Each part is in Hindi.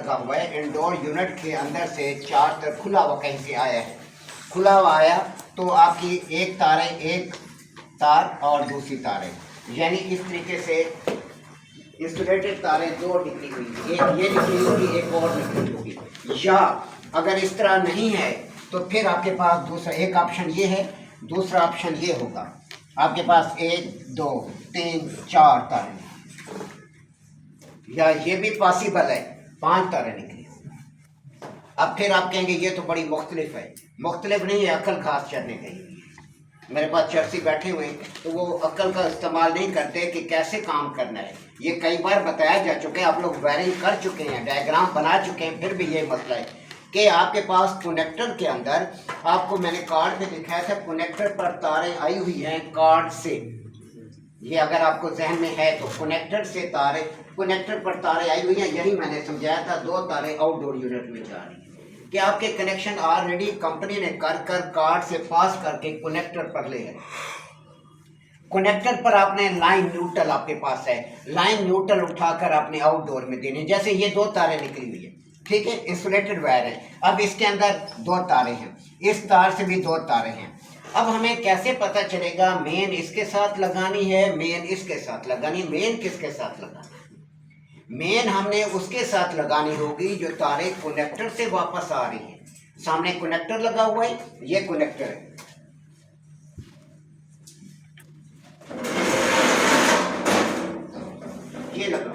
लगा हुआ है, इंडोर यूनिट के अंदर से चार्ज खुला हुआ कहीं से आया है, खुला हुआ आया तो आपकी एक तार है, एक तार और दूसरी तार है, यानी इस तरीके से इंसुलेटेड तारें दो निकली हुई, एक ये निकली होगी, एक और निकली होगी। या अगर इस तरह नहीं है तो फिर आपके पास दूसरा एक ऑप्शन ये है, दूसरा ऑप्शन ये होगा, आपके पास 1 2 3 4 तारें, या ये भी पॉसिबल है 5 तारें निकली। अब फिर आप कहेंगे ये तो बड़ी मुख्तलिफ है, मुख्तलिफ नहीं है, अक्ल घास चढ़ने गई। मेरे पास चर्सी बैठे हुए हैं तो वो अक्ल का इस्तेमाल नहीं करते कि कैसे काम करना है। ये कई बार बताया जा चुका है, आप लोग वायरिंग कर चुके हैं, डायग्राम बना चुके हैं, फिर भी ये मसला है कि आपके पास कनेक्टर के अंदर, आपको मैंने कार्ड पे दिखाया था, कनेक्टर पर तारें आई हुई हैं कार्ड से। ये अगर आपको जहन में है तो कनेक्टर से तारें, कनेक्टर पर तारें आई हुई हैं, यही मैंने समझाया था। 2 तारें आउटडोर यूनिट में जा रही हैं कि आपके कनेक्शन ऑलरेडी कंपनी ने कर कार्ड से पास करके कनेक्टर पर ले है। कनेक्टर पर आपने लाइन न्यूट्रल आपके पास है, लाइन न्यूट्रल उठाकर आपने आउटडोर में देने। जैसे ये 2 तारें निकली हुई है, ठीक है, इंसुलेटेड वायर है। अब इसके अंदर 2 तारें हैं, इस तार से भी 2 तारें हैं। अब हमें कैसे पता चलेगा मेन इसके साथ लगानी है, मेन इसके साथ लगानी, मेन किसके साथ लगानी? मेन हमने उसके साथ लगानी होगी जो तारें कनेक्टर से वापस आ रही हैं। सामने कनेक्टर लगा हुआ है, ये कनेक्टर है, ये लगा,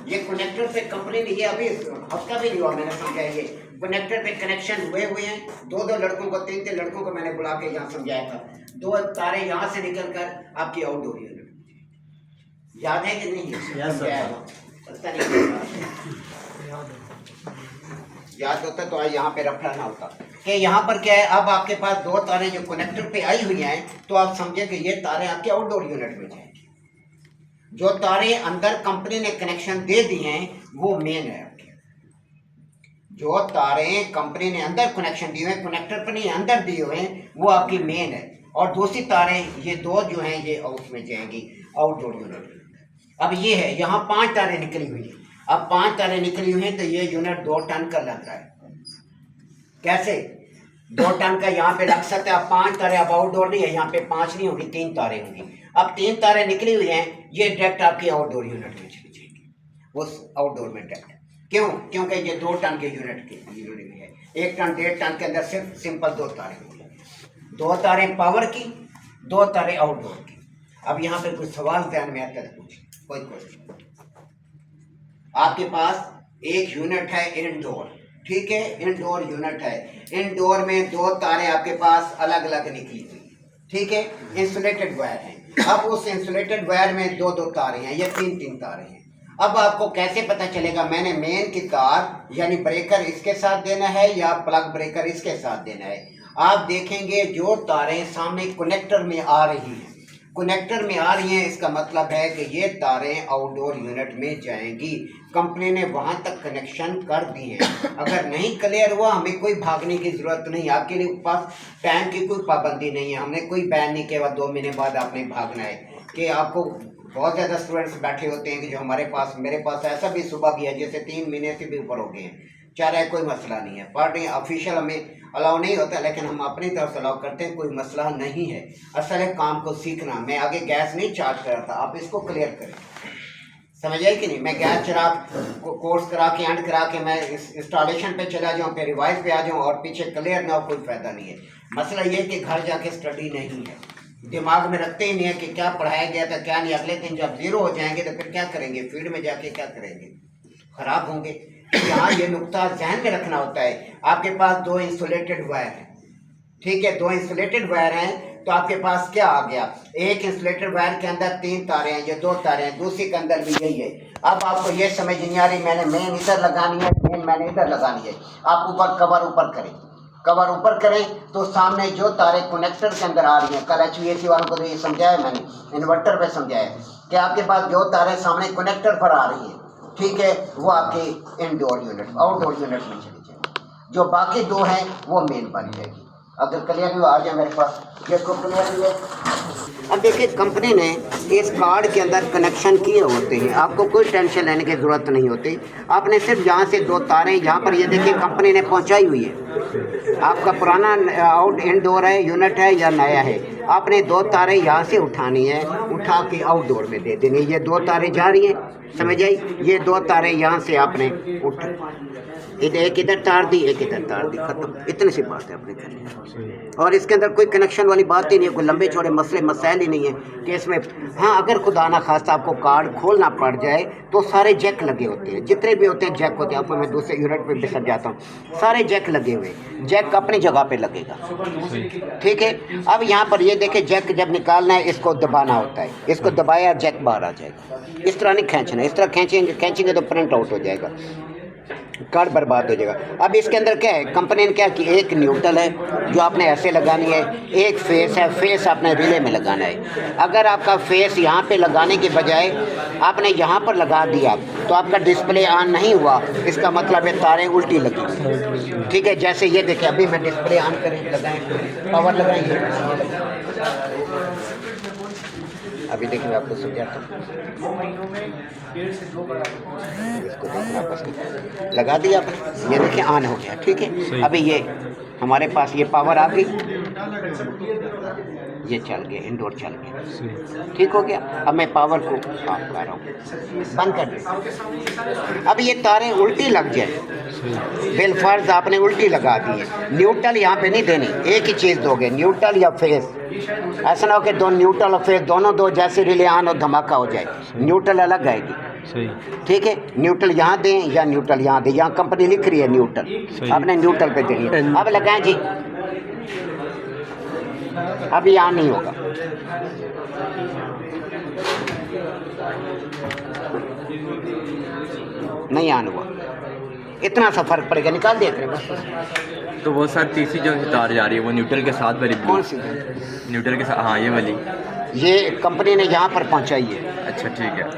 ये कनेक्टर पे कंपनी ने, ये अभी हफ्ता भी नहीं हुआ मैंने समझाया, ये कनेक्टर पे कनेक्शन हुए हैं। 2 लड़कों को, 3 लड़कों को मैंने बुला के यहाँ समझाया था। 2 तारें यहाँ से निकल कर आपकी आउटडोर यूनिट, याद है कि नहीं? याद होता तो यहाँ पे रखना ना होता कि यहाँ पर क्या है। अब आपके पास 2 तारें जो कनेक्टर पे आई हुई हैं, तो आप समझे कि ये तारें आपके आउटडोर यूनिट में जाएंगी। जो तारें अंदर कंपनी ने कनेक्शन दे दी हैं वो मेन है आपके। जो तारें कंपनी ने अंदर कनेक्शन दिए हैं, कनेक्टर पर नहीं अंदर दिए हुए हैं, वो आपकी मेन है। और दूसरी तारें ये 2 जो हैं ये आउट में जाएंगी, आउटडोर यूनिट में। अब ये है, यहाँ 5 तारें निकली हुई हैं। अब 5 तारें निकली हुई हैं तो ये यूनिट 2 टन का लग रहा है। कैसे 2 टन का यहाँ पे लग सकता है? अब 5 तारें, अब आउटडोर नहीं है, यहाँ पे 5 नहीं होगी, 3 तारें होंगी। अब 3 तारें निकली हुई हैं, ये डायरेक्ट आपकी आउटडोर यूनिट में चली जाएगी, उस आउटडोर में डायरेक्ट। क्यों? क्योंकि ये 2 टन के यूनिट में है। 1 टन 1.5 टन के अंदर सिर्फ सिंपल 2 तारें होंगी, 2 तारें पावर की, 2 तारें आउटडोर की। अब यहाँ पे कोई सवाल ध्यान में आता है पूछे, कोई क्वेश्चन? आपके पास एक यूनिट है इंडोर, ठीक है, इंडोर यूनिट है। इंडोर में 2 तारें आपके पास अलग अलग निकली हुई, ठीक है, इंसुलेटेड वायर है। अब उस इंसुलेटेड वायर में 2 तारें हैं, ये 3 तारें हैं। अब आपको कैसे पता चलेगा मैंने मेन की तार यानी ब्रेकर इसके साथ देना है या प्लग ब्रेकर इसके साथ देना है? आप देखेंगे जो तारें सामने कनेक्टर में आ रही हैं, कनेक्टर में आ रही हैं, इसका मतलब है कि ये तारें आउटडोर यूनिट में जाएंगी। कंपनी ने वहां तक कनेक्शन कर दिए हैं। अगर नहीं क्लियर हुआ, हमें कोई भागने की जरूरत नहीं, आपके लिए पास टाइम की कोई पाबंदी नहीं है। हमने कोई बैन नहीं किया 2 महीने बाद आपने भागना है। कि आपको बहुत ज़्यादा स्टूडेंट्स बैठे होते हैं कि जो हमारे पास, मेरे पास ऐसा भी सुबह भी है जैसे 3 महीने से भी ऊपर हो गए हैं, चाह रहे कोई मसला नहीं है। पार्टी ऑफिशियल हमें अलाउ नहीं होता, लेकिन हम अपनी तरफ से अलाउ करते हैं, कोई मसला नहीं है। असल है काम को सीखना। मैं आगे गैस नहीं चार्ज कर रहा था, आप इसको क्लियर करें, समझ आए कि नहीं? मैं गैस चिराग कोर्स करा के एंड करा के मैं इंस्टॉलेशन पे चला जाऊँ, फिर रिवाइज पे आ जाऊँ और पीछे क्लियर ना हो, कोई फ़ायदा नहीं है। मसला ये है कि घर जाके स्टडी नहीं है, दिमाग में रखते ही नहीं है कि क्या पढ़ाया गया था क्या नहीं। अगले दिन जब 0 हो जाएंगे तो फिर क्या करेंगे? फील्ड में जाके क्या करेंगे? खराब होंगे। यहाँ ये नुक्ता ध्यान में रखना होता है। आपके पास 2 इंसुलेटेड वायर हैं, ठीक है, 2 इंसुलेटेड वायर हैं, तो आपके पास क्या आ गया? एक इंसुलेटेड वायर के अंदर 3 तारें हैं, ये 2 तारें हैं, दूसरी के अंदर भी यही है। अब आपको ये समझ नहीं आ रही मैंने मेन इधर लगानी है, मेन मैंने इधर लगानी है। आप ऊपर कवर ऊपर करें, कवर ऊपर करें तो सामने जो तारें कनेक्टर के अंदर आ रही हैं, कल HVAC वालों को तो ये समझाया मैंने, इन्वर्टर पे समझाया कि आपके पास जो तारें सामने कनेक्टर पर आ रही हैं, ठीक है, वो आपके इंडोर यूनिट, आउटडोर यूनिट में चली जाएगी। जो बाकी 2 हैं वो मेन बन जाएगी। अगर क्लियर हुआ आ जाए मेरे पास, ये को क्लियर हुआ। अब देखिए कंपनी ने इस कार्ड के अंदर कनेक्शन किए होते हैं, आपको कोई टेंशन लेने की ज़रूरत नहीं होती। आपने सिर्फ यहाँ से 2 तारें यहाँ पर ये देखिए कंपनी ने पहुँचाई हुई है। आपका पुराना आउट इंडोर है यूनिट है या नया है, आपने 2 तारें यहाँ से उठानी है, उठा के आउटडोर में दे देनी। ये 2 तारें जा रही हैं, समझ आई, ये 2 तारें यहाँ से आपने एक इधर तार दी, एक इधर तार दी, खत्म। इतनी सी बात है आपने करनी। और इसके अंदर कोई कनेक्शन वाली बात ही नहीं है, कोई लंबे चौड़े मसले मसाइल ही नहीं है कि इसमें। हाँ, अगर खुदा ना खास्ता आपको कार्ड खोलना पड़ जाए तो सारे जैक लगे होते हैं, जितने भी होते हैं जैक होते हैं। आपको मैं दूसरे यूनिट पे बिसर जाता हूँ, सारे जैक लगे हुए, जैक अपनी जगह पे लगेगा, ठीक है। अब यहाँ पर ये देखें, जैक जब निकालना है इसको दबाना होता है, इसको दबाया जैक बाहर आ जाएगा। इस तरह नहीं खींचना, इस तरह खींचेंगे तो प्रिंट आउट हो जाएगा, कार्ड बर्बाद हो जाएगा। अब इसके अंदर क्या है, कंपनी ने क्या कि एक न्यूट्रल है जो आपने ऐसे लगानी है, एक फेस है, फेस आपने रिले में लगाना है। अगर आपका फेस यहाँ पे लगाने के बजाय आपने यहाँ पर लगा दिया तो आपका डिस्प्ले ऑन नहीं हुआ, इसका मतलब है तारें उल्टी लगी, ठीक है। जैसे ये देखिए, अभी मैं डिस्प्ले ऑन करें, लगाएं, पावर लगाएंगे, अभी देखिए मैं आपको समझाता हूँ। इसको देखना आपस लगा दिया आपने, ये देखिए ऑन हो गया, ठीक है। अभी ये हमारे पास ये पावर आ गई, ये चल गया, इंडोर चल गया, ठीक हो गया। अब मैं पावर को ऑफ कर रहा हूँ, बंद कर दे। अब ये तारें उल्टी लग जाए, बिलफर्ज आपने उल्टी लगा दी है। न्यूट्रल यहाँ पे नहीं देनी, एक ही चीज़ दोगे, न्यूट्रल या फेस। ऐसा ना हो कि दो न्यूट्रल और फेस दोनों दो जैसे रिले आन और धमाका हो जाए, न्यूट्रल अलग आएगी, ठीक है। न्यूट्रल यहाँ दें या न्यूट्रल यहाँ दें, यहाँ कंपनी लिख रही है न्यूट्रल, आपने न्यूट्रल पे देनी है। अब लगाएं जी, अभी यहाँ नहीं होगा, नहीं ऑन हुआ, इतना सा फर्क पड़ेगा, निकाल दिया करें बस। तो वो सर तीसरी जो तार जा रही है वो न्यूट्रल के साथ वाली, कौन सी? न्यूट्रल के साथ, हाँ ये वाली, ये कंपनी ने यहाँ पर पहुँचाई है। अच्छा ठीक है,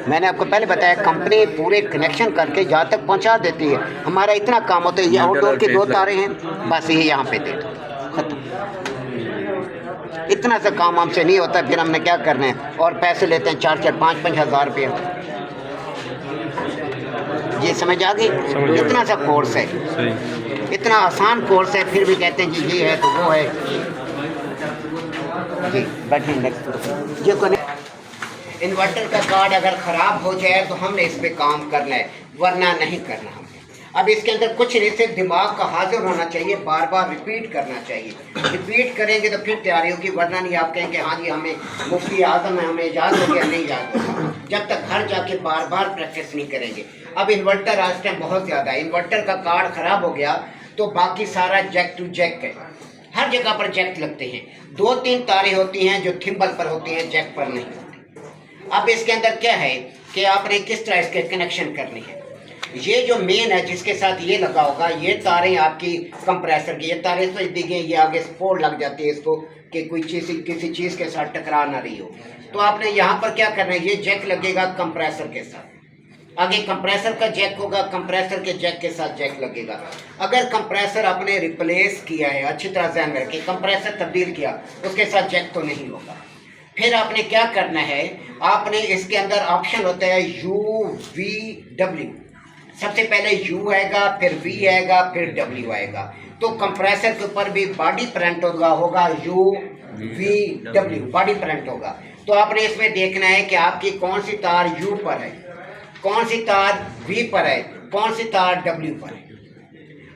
मैंने आपको पहले बताया कंपनी पूरे कनेक्शन करके जहाँ तक पहुँचा देती है। हमारा इतना काम होता है, ये आउटडोर की 2 तारें हैं, बस ये यहाँ पे दे दो, खत्म। इतना सा काम हमसे नहीं होता, फिर हमने क्या करना है, और पैसे लेते हैं 4-4, 5-5 हज़ार रुपये। ये समझ आ गई? इतना सा कोर्स है, इतना आसान कोर्स है, फिर भी कहते हैं जी ये है तो वो है जी। बैठे नेक्स्ट, ये कोई इन्वर्टर का कार्ड अगर ख़राब हो जाए तो हमने इस पर काम करना है, वरना नहीं करना हमने। अब इसके अंदर कुछ नहीं, सिर्फ दिमाग का हाजिर होना चाहिए, बार बार रिपीट करना चाहिए। रिपीट करेंगे तो फिर तैयारी होगी, वरना नहीं आप कहेंगे हाँ जी हमें मुफ्ती आज़म है, हमें याद हो गया, नहीं याद होगा जब तक घर जाके बार बार प्रैक्टिस नहीं करेंगे। अब इन्वर्टर आज टाइम बहुत ज़्यादा है, इन्वर्टर का कार्ड ख़राब हो गया तो बाकी सारा जैक टू जैक है, हर जगह पर जैक लगते हैं। 2-3 तारें होती हैं जो थिम्बल पर होती हैं, जैक पर नहीं होती। अब इसके अंदर क्या है कि आपने किस तरह इसके कनेक्शन करनी है। ये जो मेन है जिसके साथ ये लगा होगा, ये तारें आपकी कंप्रेसर की, ये तारें तो दी गई, ये आगे सपोर्ट लग जाती है इसको कि कोई चीज़ किसी चीज़ के साथ टकरा ना रही हो। तो आपने यहाँ पर क्या करना है, ये जैक लगेगा कंप्रेसर के साथ, आगे कंप्रेसर का जैक होगा, कंप्रेसर के जैक के साथ जैक लगेगा। अगर कंप्रेसर आपने रिप्लेस किया है, अच्छी तरह ध्यान में रखिए, कंप्रेसर तब्दील किया, उसके साथ जैक तो नहीं होगा। फिर आपने क्या करना है, आपने इसके अंदर ऑप्शन होता है UVW, सबसे पहले U आएगा, फिर V आएगा, फिर W आएगा। तो कंप्रेसर के ऊपर भी बॉडी प्रिंट होगा UVW, बॉडी प्रिंट होगा। तो आपने इसमें देखना है कि आपकी कौन सी तार U पर है, कौन सी तार V पर है, कौन सी तार W पर है।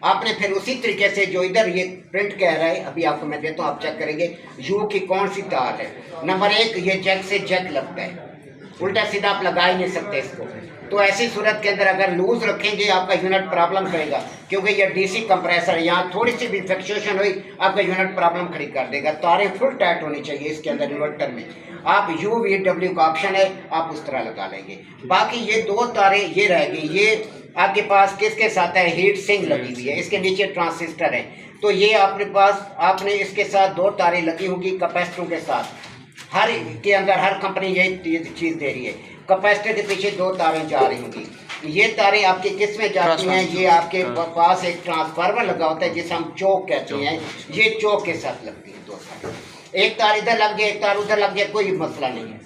आपने फिर उसी तरीके से जो इधर ये प्रिंट कह रहा है, अभी आपको मैं देता हूँ, आप चेक करेंगे U की कौन सी तार है। नंबर 1, ये जैक से जैक लगता है, उल्टा सीधा आप लगा ही नहीं सकते इसको। तो ऐसी सूरत के अंदर अगर लूज रखेंगे आपका यूनिट प्रॉब्लम करेगा, क्योंकि ये DC कंप्रेसर, यहाँ थोड़ी सी भी फ्लक्चुएशन हुई आपका यूनिट प्रॉब्लम खड़ी कर देगा। तारें फुल टाइट होनी चाहिए इसके अंदर इन्वर्टर में। आप UVW का ऑप्शन है, आप उस तरह लगा लेंगे। बाकी ये 2 तारें ये रहेगी, ये आपके पास किसके साथ है, हीट सिंक लगी हुई है, इसके नीचे ट्रांसिस्टर है। तो ये आपके पास, आपने इसके साथ 2 तारें लगी होगी कैपेसिटरों के साथ, हर के अंदर हर कंपनी यही चीज़ दे रही है। कैपेसिटर के पीछे 2 तारें जा रही होंगी। ये तारें आपकी किस में जाती हैं? ये आपके पास एक ट्रांसफार्मर लगा होता है जिसे हम चौक कहते हैं, ये चौक के साथ लगती है 2 तार। एक तार इधर लग गया, एक तार उधर लग गया, कोई मसला नहीं है,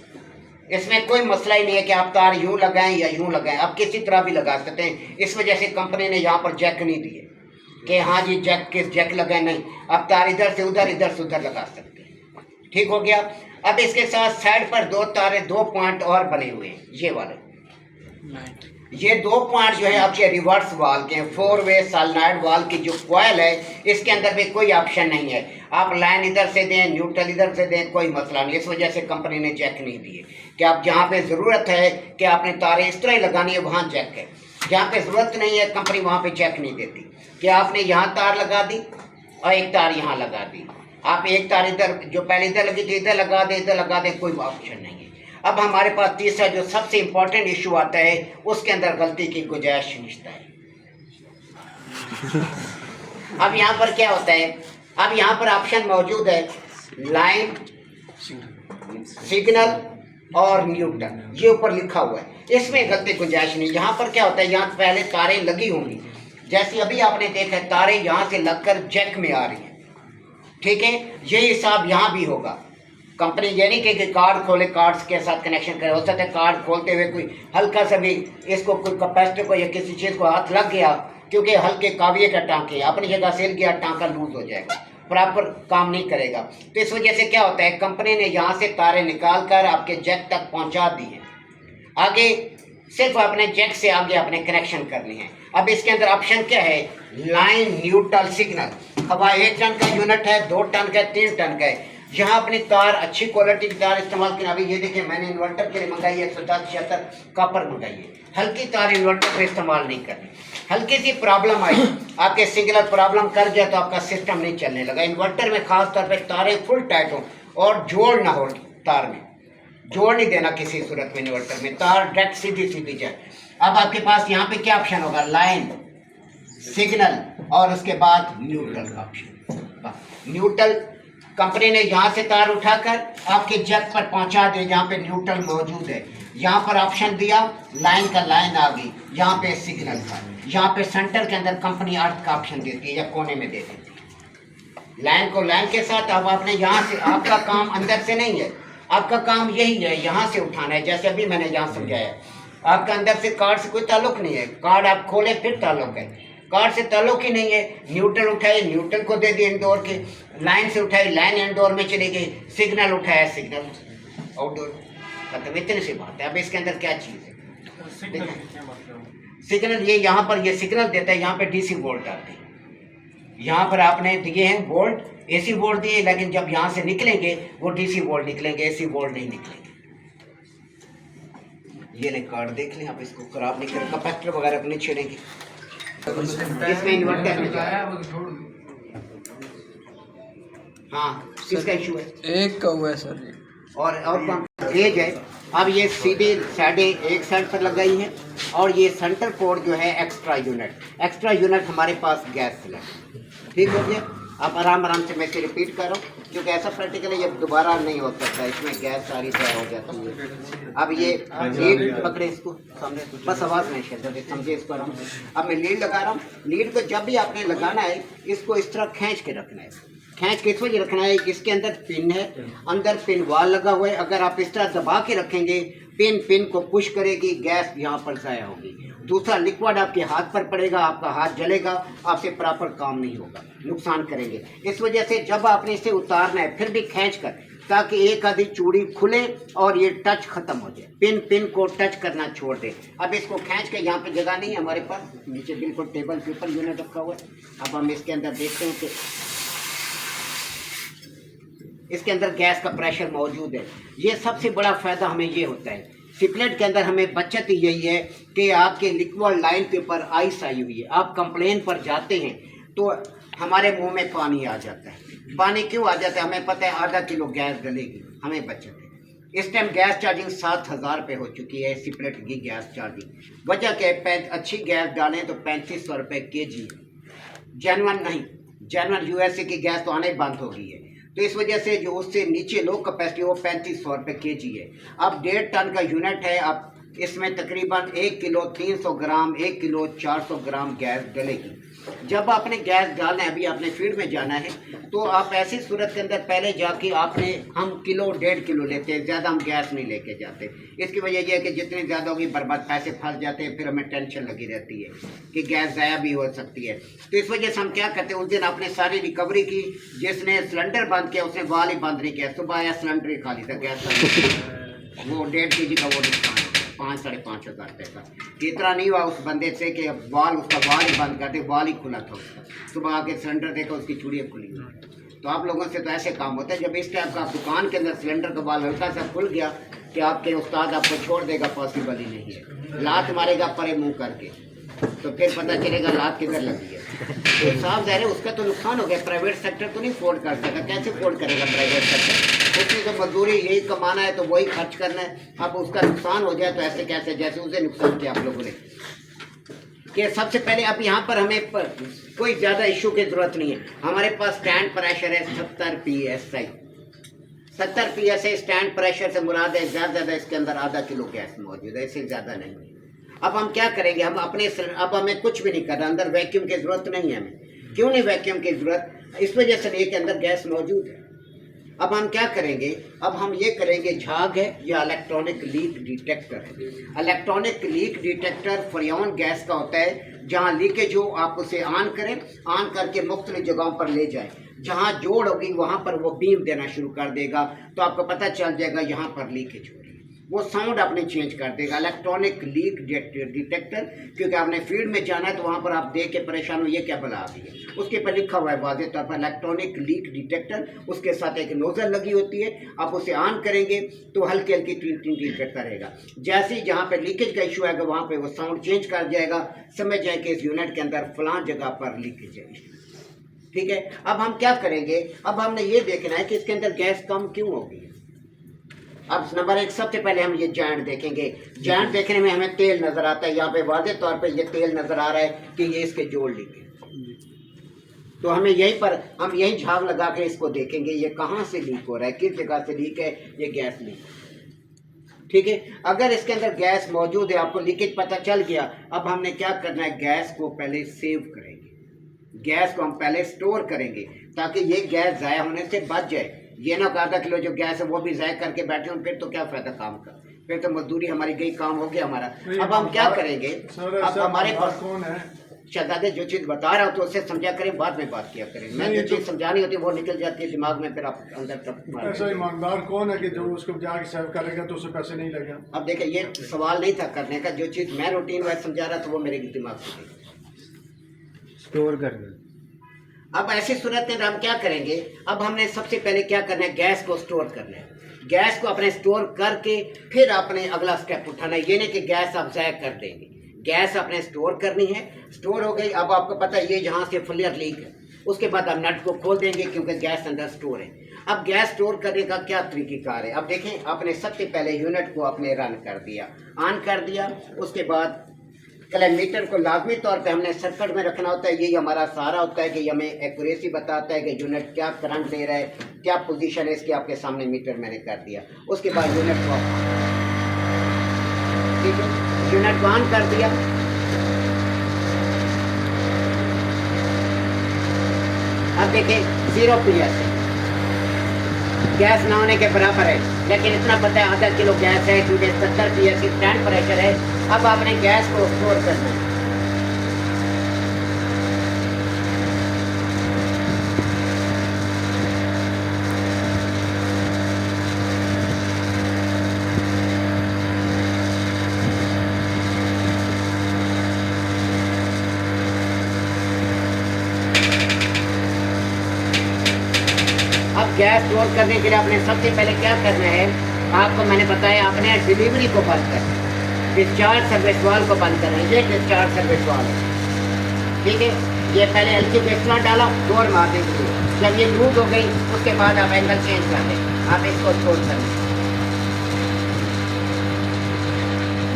इसमें कोई मसला ही नहीं है कि आप तार यूं लगाएं या यूं लगाएं, आप किसी तरह भी लगा सकते हैं। इस वजह से कंपनी ने यहाँ पर जैक नहीं दिए कि हाँ जी जैक किस जैक लगाए, नहीं, आप तार इधर से उधर लगा सकते हैं। ठीक हो गया। अब इसके साथ साइड पर 2 तारे 2 पॉइंट और बने हुए हैं, ये वाले, ये 2 पॉइंट जो है आपके रिवर्स वाल के 4 वे सॉलिनॉइड वाल की जो कॉइल है, इसके अंदर भी कोई ऑप्शन नहीं है, आप लाइन इधर से दें, न्यूट्रल इधर से दें, कोई मसला नहीं। इस वजह से कंपनी ने जैक नहीं दिए कि आप जहाँ पे ज़रूरत है कि आपने तारें इस तरह ही लगानी है वहाँ जैक है, जहाँ पे ज़रूरत नहीं है कंपनी वहाँ पे जैक नहीं देती कि आपने यहाँ तार लगा दी और एक तार यहाँ लगा दी, आप एक तार इधर जो पहले इधर लगी थी इधर लगा दे, कोई ऑप्शन नहीं है। अब हमारे पास तीसरा जो सबसे इम्पोर्टेंट इशू आता है, उसके अंदर गलती की गुंजाइश निश्चित है। अब यहाँ पर क्या होता है, अब यहाँ पर ऑप्शन मौजूद है लाइन, सिग्नल और न्यूट्रल, ये ऊपर लिखा हुआ है, इसमें गलती गुंजाइश नहीं। यहाँ पर क्या होता है, यहाँ पहले तारें लगी होंगी, जैसे अभी आपने देखा तारें यहाँ से लगकर जैक में आ रही हैं, ठीक है, यही हिसाब यहाँ भी होगा। कंपनी ये नहीं कि कार्ड खोले, कार्ड्स के साथ कनेक्शन करे, हो सकता है कार्ड खोलते हुए कोई हल्का सा भी इसको कोई कैपेसिटर को या किसी चीज़ को हाथ लग गया, क्योंकि हल्के काविये का टाँके अपनी जगह से हिल गया, टाँका लूज हो जाएगा, प्रॉपर काम नहीं करेगा। तो इस वजह से क्या होता है, कंपनी ने यहाँ से तारें निकाल कर आपके जैक तक पहुँचा दी है, आगे सिर्फ अपने जैक से आगे अपने कनेक्शन करनी है। अब इसके अंदर ऑप्शन क्या है, लाइन, न्यूट्रल, सिग्नल। हवा 1 टन का यूनिट है, 2 टन का है, 3 टन का है, यहाँ अपनी तार अच्छी क्वालिटी की तार इस्तेमाल करें। अभी ये देखिए मैंने इन्वर्टर के लिए मंगाई है 176 कॉपर मंगाई है, हल्की तार इन्वर्टर पे इस्तेमाल नहीं करनी। हल्की सी प्रॉब्लम आई, आपके सिग्नल प्रॉब्लम कर गया तो आपका सिस्टम नहीं चलने लगा। इन्वर्टर में खास तौर पे तारें फुल टाइट हो और जोड़ ना हो, तार में जोड़ नहीं देना किसी सूरत में, इन्वर्टर में तार डायरेक्ट सीधी सीधी जाए। अब आपके पास यहाँ पे क्या ऑप्शन होगा, लाइन, सिग्नल और उसके बाद न्यूट्रल का ऑप्शन। न्यूट्रल कंपनी ने यहाँ से तार उठाकर आपके जैक पर पहुँचा दे, जहाँ पे न्यूट्रल मौजूद है, यहाँ पर ऑप्शन दिया लाइन का, लाइन आ गई, यहाँ पे सिग्नल का, यहाँ पे सेंटर के अंदर कंपनी अर्थ का ऑप्शन देती है या कोने में दे देती है। लाइन को लाइन के साथ अब आपने यहाँ से, आपका काम अंदर से नहीं है, आपका काम यही है यहाँ से उठाना है। जैसे अभी मैंने यहाँ समझाया, आपका अंदर से कार्ड से कोई ताल्लुक नहीं है, कार्ड आप खोले फिर ताल्लुक है, कार्ड से ताल्लुक ही नहीं है। न्यूट्रल उठाए, न्यूट्रल को दे दिए इंडोर के, लाइन से उठाई, लाइन इंडोर में चली गई, सिग्नल उठाया, सिग्नल आउटडोर। मतलब इतनी सी बात है। अब इसके अंदर क्या चीज़ है, सिग्नल ये यहाँ पर ये सिग्नल देता है, यहाँ पे डीसी वोल्ट आते हैं, यहाँ पर आपने दिए हैं वोल्ट, एसी वोल्ट दिए, लेकिन जब यहाँ से निकलेंगे वो डीसी वोल्ट निकलेंगे, एसी वोल्ट नहीं निकलेंगे। ये नहीं कार्ड देख लें आप, इसको खराब नहीं करें, कैपेसिटर वगैरह को नहीं छेड़ेंगे, इसमें इन्वर्टर में हाँ किसका इशू है, एक का हुआ है सर जी, और गेज है। अब ये सीधे साइडें एक साइड पर लगाई हैं और ये सेंटर कोड जो है एक्स्ट्रा यूनिट हमारे पास गैस सिलेंडर। ठीक हो गया। आप आराम से मैं इसे रिपीट कर रहा हूँ क्योंकि ऐसा प्रैक्टिकली ये दोबारा नहीं हो सकता, इसमें गैस सारी तैयार हो जाती है। अब ये लीड पकड़े, इसको सामने बस आवाज़ नहीं चलती, समझे इसको आराम से। अब मैं लीड लगा रहा हूँ, लीड को जब भी आपने लगाना है इसको इस तरह खींच के रखना है। खींच किस वजह रखना है, इसके अंदर पिन है, अंदर पिन वाल लगा हुआ है, अगर आप इस तरह दबा के रखेंगे पिन को पुश करेगी, गैस यहाँ पर ज़ाया होगी। दूसरा लिक्विड आपके हाथ पर पड़ेगा, आपका हाथ जलेगा, आपसे प्रॉपर काम नहीं होगा, नुकसान करेंगे। इस वजह से जब आपने इसे उतारना है फिर भी खींच कर, ताकि एक आधी चूड़ी खुले और ये टच खत्म हो जाए, पिन को टच करना छोड़ दे। अब इसको खींच के, यहाँ पे जगह नहीं है हमारे पास, नीचे बिल्कुल टेबल के ऊपर यूनिट रखा हुआ है। अब हम इसके अंदर देखते हैं कि इसके अंदर गैस का प्रेशर मौजूद है। ये सबसे बड़ा फ़ायदा हमें ये होता है, सिपलेट के अंदर हमें बचत ही यही है कि आपके लिक्विड लाइन के ऊपर आइस आई हुई है, आप कंप्लेन पर जाते हैं तो हमारे मुंह में पानी आ जाता है। पानी क्यों आ जाता है, हमें पता है आधा किलो गैस डलेगी, हमें बचत है। इस टाइम गैस चार्जिंग 7000 रुपये हो चुकी है, सिपलेट की गैस चार्जिंग। वजह क्या है, अच्छी गैस डालें तो 3500 रुपये kg, जेन्युइन नहीं, जेन्युइन USA की गैस तो आने बंद हो गई है, तो इस वजह से जो उससे नीचे लो कैपेसिटी वो 3500 रुपये kg है। अब 1.5 टन का यूनिट है, अब इसमें तकरीबन 1 किलो 300 ग्राम 1 किलो 400 ग्राम गैस डलेगी। जब आपने गैस डालना है, अभी आपने फील्ड में जाना है, तो आप ऐसी सूरत के अंदर पहले जाके हम किलो 1.5 किलो लेते हैं, ज़्यादा हम गैस नहीं लेके जाते। इसकी वजह यह है कि जितनी ज़्यादा होगी बर्बाद पैसे फंस जाते हैं, फिर हमें टेंशन लगी रहती है कि गैस ज़ाया भी हो सकती है। तो इस वजह से हम क्या करते हैं, उस दिन आपने सारी रिकवरी की। जिसने सिलेंडर बंद किया उसने वाल ही बंद नहीं किया, सुबह आया सिलेंडर ही खाली था, गैस वो 1.5 kg का वो नुकसान 5-5.5 हज़ार रुपये का। इतना नहीं हुआ उस बंदे से कि उसका वाल ही बंद कर दे, वाल ही खुला था उसका। सुबह आके सिलेंडर देखा उसकी चूड़ियाँ खुली हुई। तो आप लोगों से तो ऐसे काम होता है, जब इस टाइप का आप दुकान के अंदर सिलेंडर का वाल हल्का सा खुल गया कि आपके उस्ताद आपको छोड़ देगा, पॉसिबल ही नहीं है। लात मारेगा परे मुँह करके, तो फिर पता चलेगा लात किधर लगी है। तो साफ ज़ाहिर है उसका तो नुकसान हो गया। प्राइवेट सेक्टर तो नहीं अफोर्ड कर सकता, कैसे अफोर्ड करेगा प्राइवेट सेक्टर? उसकी तो मजदूरी यही कमाना है, तो वही खर्च करना है। अब उसका नुकसान हो जाए तो ऐसे कैसे, जैसे उसे नुकसान किया आप लोगों ने। कि सबसे पहले अब यहाँ पर हमें कोई ज़्यादा इशू की ज़रूरत नहीं है। हमारे पास स्टैंड प्रेशर है 70 PSI। 70 PSI स्टैंड प्रेशर से मुराद है ज़्यादा इसके अंदर आधा किलो गैस मौजूद है, इससे ज़्यादा नहीं है। अब हम क्या करेंगे, अब हमें कुछ भी नहीं करना, अंदर वैक्यूम की ज़रूरत नहीं है हमें। क्यों नहीं वैक्यूम की ज़रूरत? इस वजह से नहीं कि अंदर गैस मौजूद है। अब हम क्या करेंगे, अब हम ये करेंगे, झाग है या इलेक्ट्रॉनिक लीक डिटेक्टर है। Electronic leak detector Freon gas का होता है। जहाँ लीकेज हो आप उसे ऑन करें, ऑन करके मुख्तलिफ जगहों पर ले जाएं। जहाँ जोड़ होगी वहाँ पर वो बीम देना शुरू कर देगा, तो आपको पता चल जाएगा यहाँ पर लीकेज हो रही है। वो साउंड आपने चेंज कर देगा, इलेक्ट्रॉनिक लीक डिटेक्टर। क्योंकि आपने फील्ड में जाना है तो वहाँ पर आप देख के परेशान हो, ये क्या बला आ गई है। उसके पर लिखा हुआ है वाज़ेह तौर पर इलेक्ट्रॉनिक लीक डिटेक्टर, उसके साथ एक नोजल लगी होती है। आप उसे ऑन करेंगे तो हल्की हल्की टीट करता रहेगा। जैसे ही जहाँ पर लीकेज का इशू आएगा वहाँ पर वो साउंड चेंज कर जाएगा, समझ जाए कि इस यूनिट के अंदर फलां जगह पर लीकेज है। ठीक है, अब हम क्या करेंगे, अब हमने ये देखना है कि इसके अंदर गैस कम क्यों होगी। अब नंबर 1 सबसे पहले हम ये जॉइंट देखेंगे। जॉइंट देखने में हमें तेल नजर आता है, यहाँ पे वाज़ेह तौर पे ये तेल नजर आ रहा है कि ये इसके जोड़ लीक है। तो हमें हम यही झाग लगा के इसको देखेंगे ये कहाँ से लीक हो रहा है, किस जगह से लीक है, ये गैस लीक। ठीक है, अगर इसके अंदर गैस मौजूद है, आपको लीकेज पता चल गया, अब हमने क्या करना है, गैस को पहले सेव करेंगे। गैस को हम पहले स्टोर करेंगे ताकि ये गैस ज़ाया होने से बच जाए। ये ना आधा किलो जो गैस है वो भी ज़ाया करके बैठे हो, फिर तो क्या फ़ायदा काम का, फिर तो मजदूरी हमारी गई, काम हो गया हमारा। अब हम क्या करेंगे, अब हमारे पास कौन है शहजादे, जो चीज़ बता रहा हूँ तो उससे समझा करें, बाद में बात किया करें। मैं जो चीज़ समझानी होती है वो निकल जाती है दिमाग में, फिर आप अंदर तक। ऐसा ईमानदार कौन है कि जो उसको जाके सेव करेगा तो उसे पैसे नहीं लगेगा? अब देखिए ये सवाल नहीं था करने का, जो चीज़ मैं रूटीन वाइज समझा रहा था वो मेरे दिमाग से स्टोर करना। अब ऐसी सूरत में हम क्या करेंगे, अब हमने सबसे पहले क्या करना है, गैस को स्टोर करना है। गैस को अपने स्टोर करके फिर आपने अगला स्टेप उठाना है। ये नहीं कि गैस आप ज़ाया कर देंगे, गैस अपने स्टोर करनी है। स्टोर हो गई, अब आपको पता है ये जहाँ से फ्लेयर लीक है, उसके बाद आप नट को खोल देंगे क्योंकि गैस अंदर स्टोर है। अब गैस स्टोर करने का क्या तरीक़ेकार है, अब देखें, आपने सबसे पहले यूनिट को आपने रन कर दिया, ऑन कर दिया। उसके बाद कैलेमीटर को लाजमी तौर पे हमने सर्किट में रखना होता है। यही हमारा सहारा होता है कि हमें एक्यूरेसी बताता है कि यूनिट क्या करंट दे रहा है, क्या पोजीशन है इसकी। आपके सामने मीटर मैंने कर दिया। उसके बाद यूनिट को, ठीक है, यूनिट को ऑन कर दिया। अब देखें 0 PSI गैस ना होने के बराबर है, लेकिन इतना पता है आधा किलो गैस है क्योंकि 70 PSI स्टैंड प्रेशर है। अब आपने गैस को स्टोर करना है। अब गैस स्टोर करने के लिए आपने सबसे पहले क्या करना है, आपको मैंने बताया, आपने डिलीवरी को बंद करना है, डिस्चार्ज सर्विस वाल को बंद करना है। ये डिस्चार्ज सर्विस वाल है, ठीक है। ये पहले हल्की बेस्टला डाला, डोर मार देंगे। जब ये लूज हो गई उसके बाद आप एंगल चेंज कर दें, आप इसको स्टोर कर लें।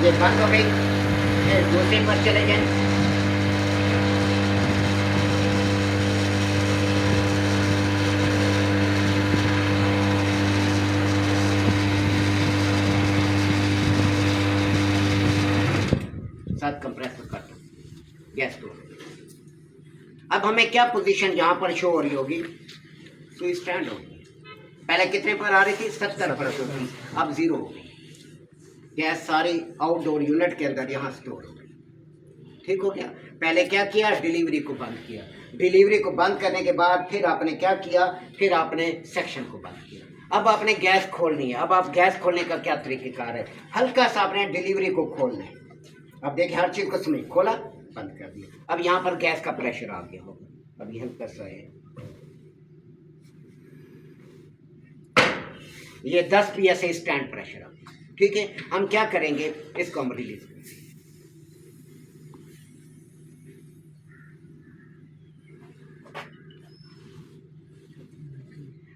ये बंद हो गई, फिर दूसरे पर चले जाएं। अब हमें क्या पोजीशन जहाँ पर शो हो रही होगी, तो स्टैंड होगी। पहले कितने पर आ रही थी, 70 पर होगी, अब 0 हो गई। गैस सारी आउटडोर यूनिट के अंदर यहाँ स्टोर हो गई। ठीक हो गया। पहले क्या किया, डिलीवरी को बंद किया। डिलीवरी को बंद करने के बाद फिर आपने क्या किया, फिर आपने सेक्शन को बंद किया। अब आपने गैस खोलनी है। अब आप गैस खोलने का क्या तरीक़ेकार है, हल्का सा आपने डिलीवरी को खोलना है। अब देखिए हर चीज़ को समझ, खोला, बंद कर दिया। अब यहाँ पर गैस का प्रेशर आ गया होगा। अब ये हल्का सा है, ये 10 PSI स्टैंड प्रेशर आ गया। ठीक है, हम क्या करेंगे, इसको हम रिलीज करेंगे।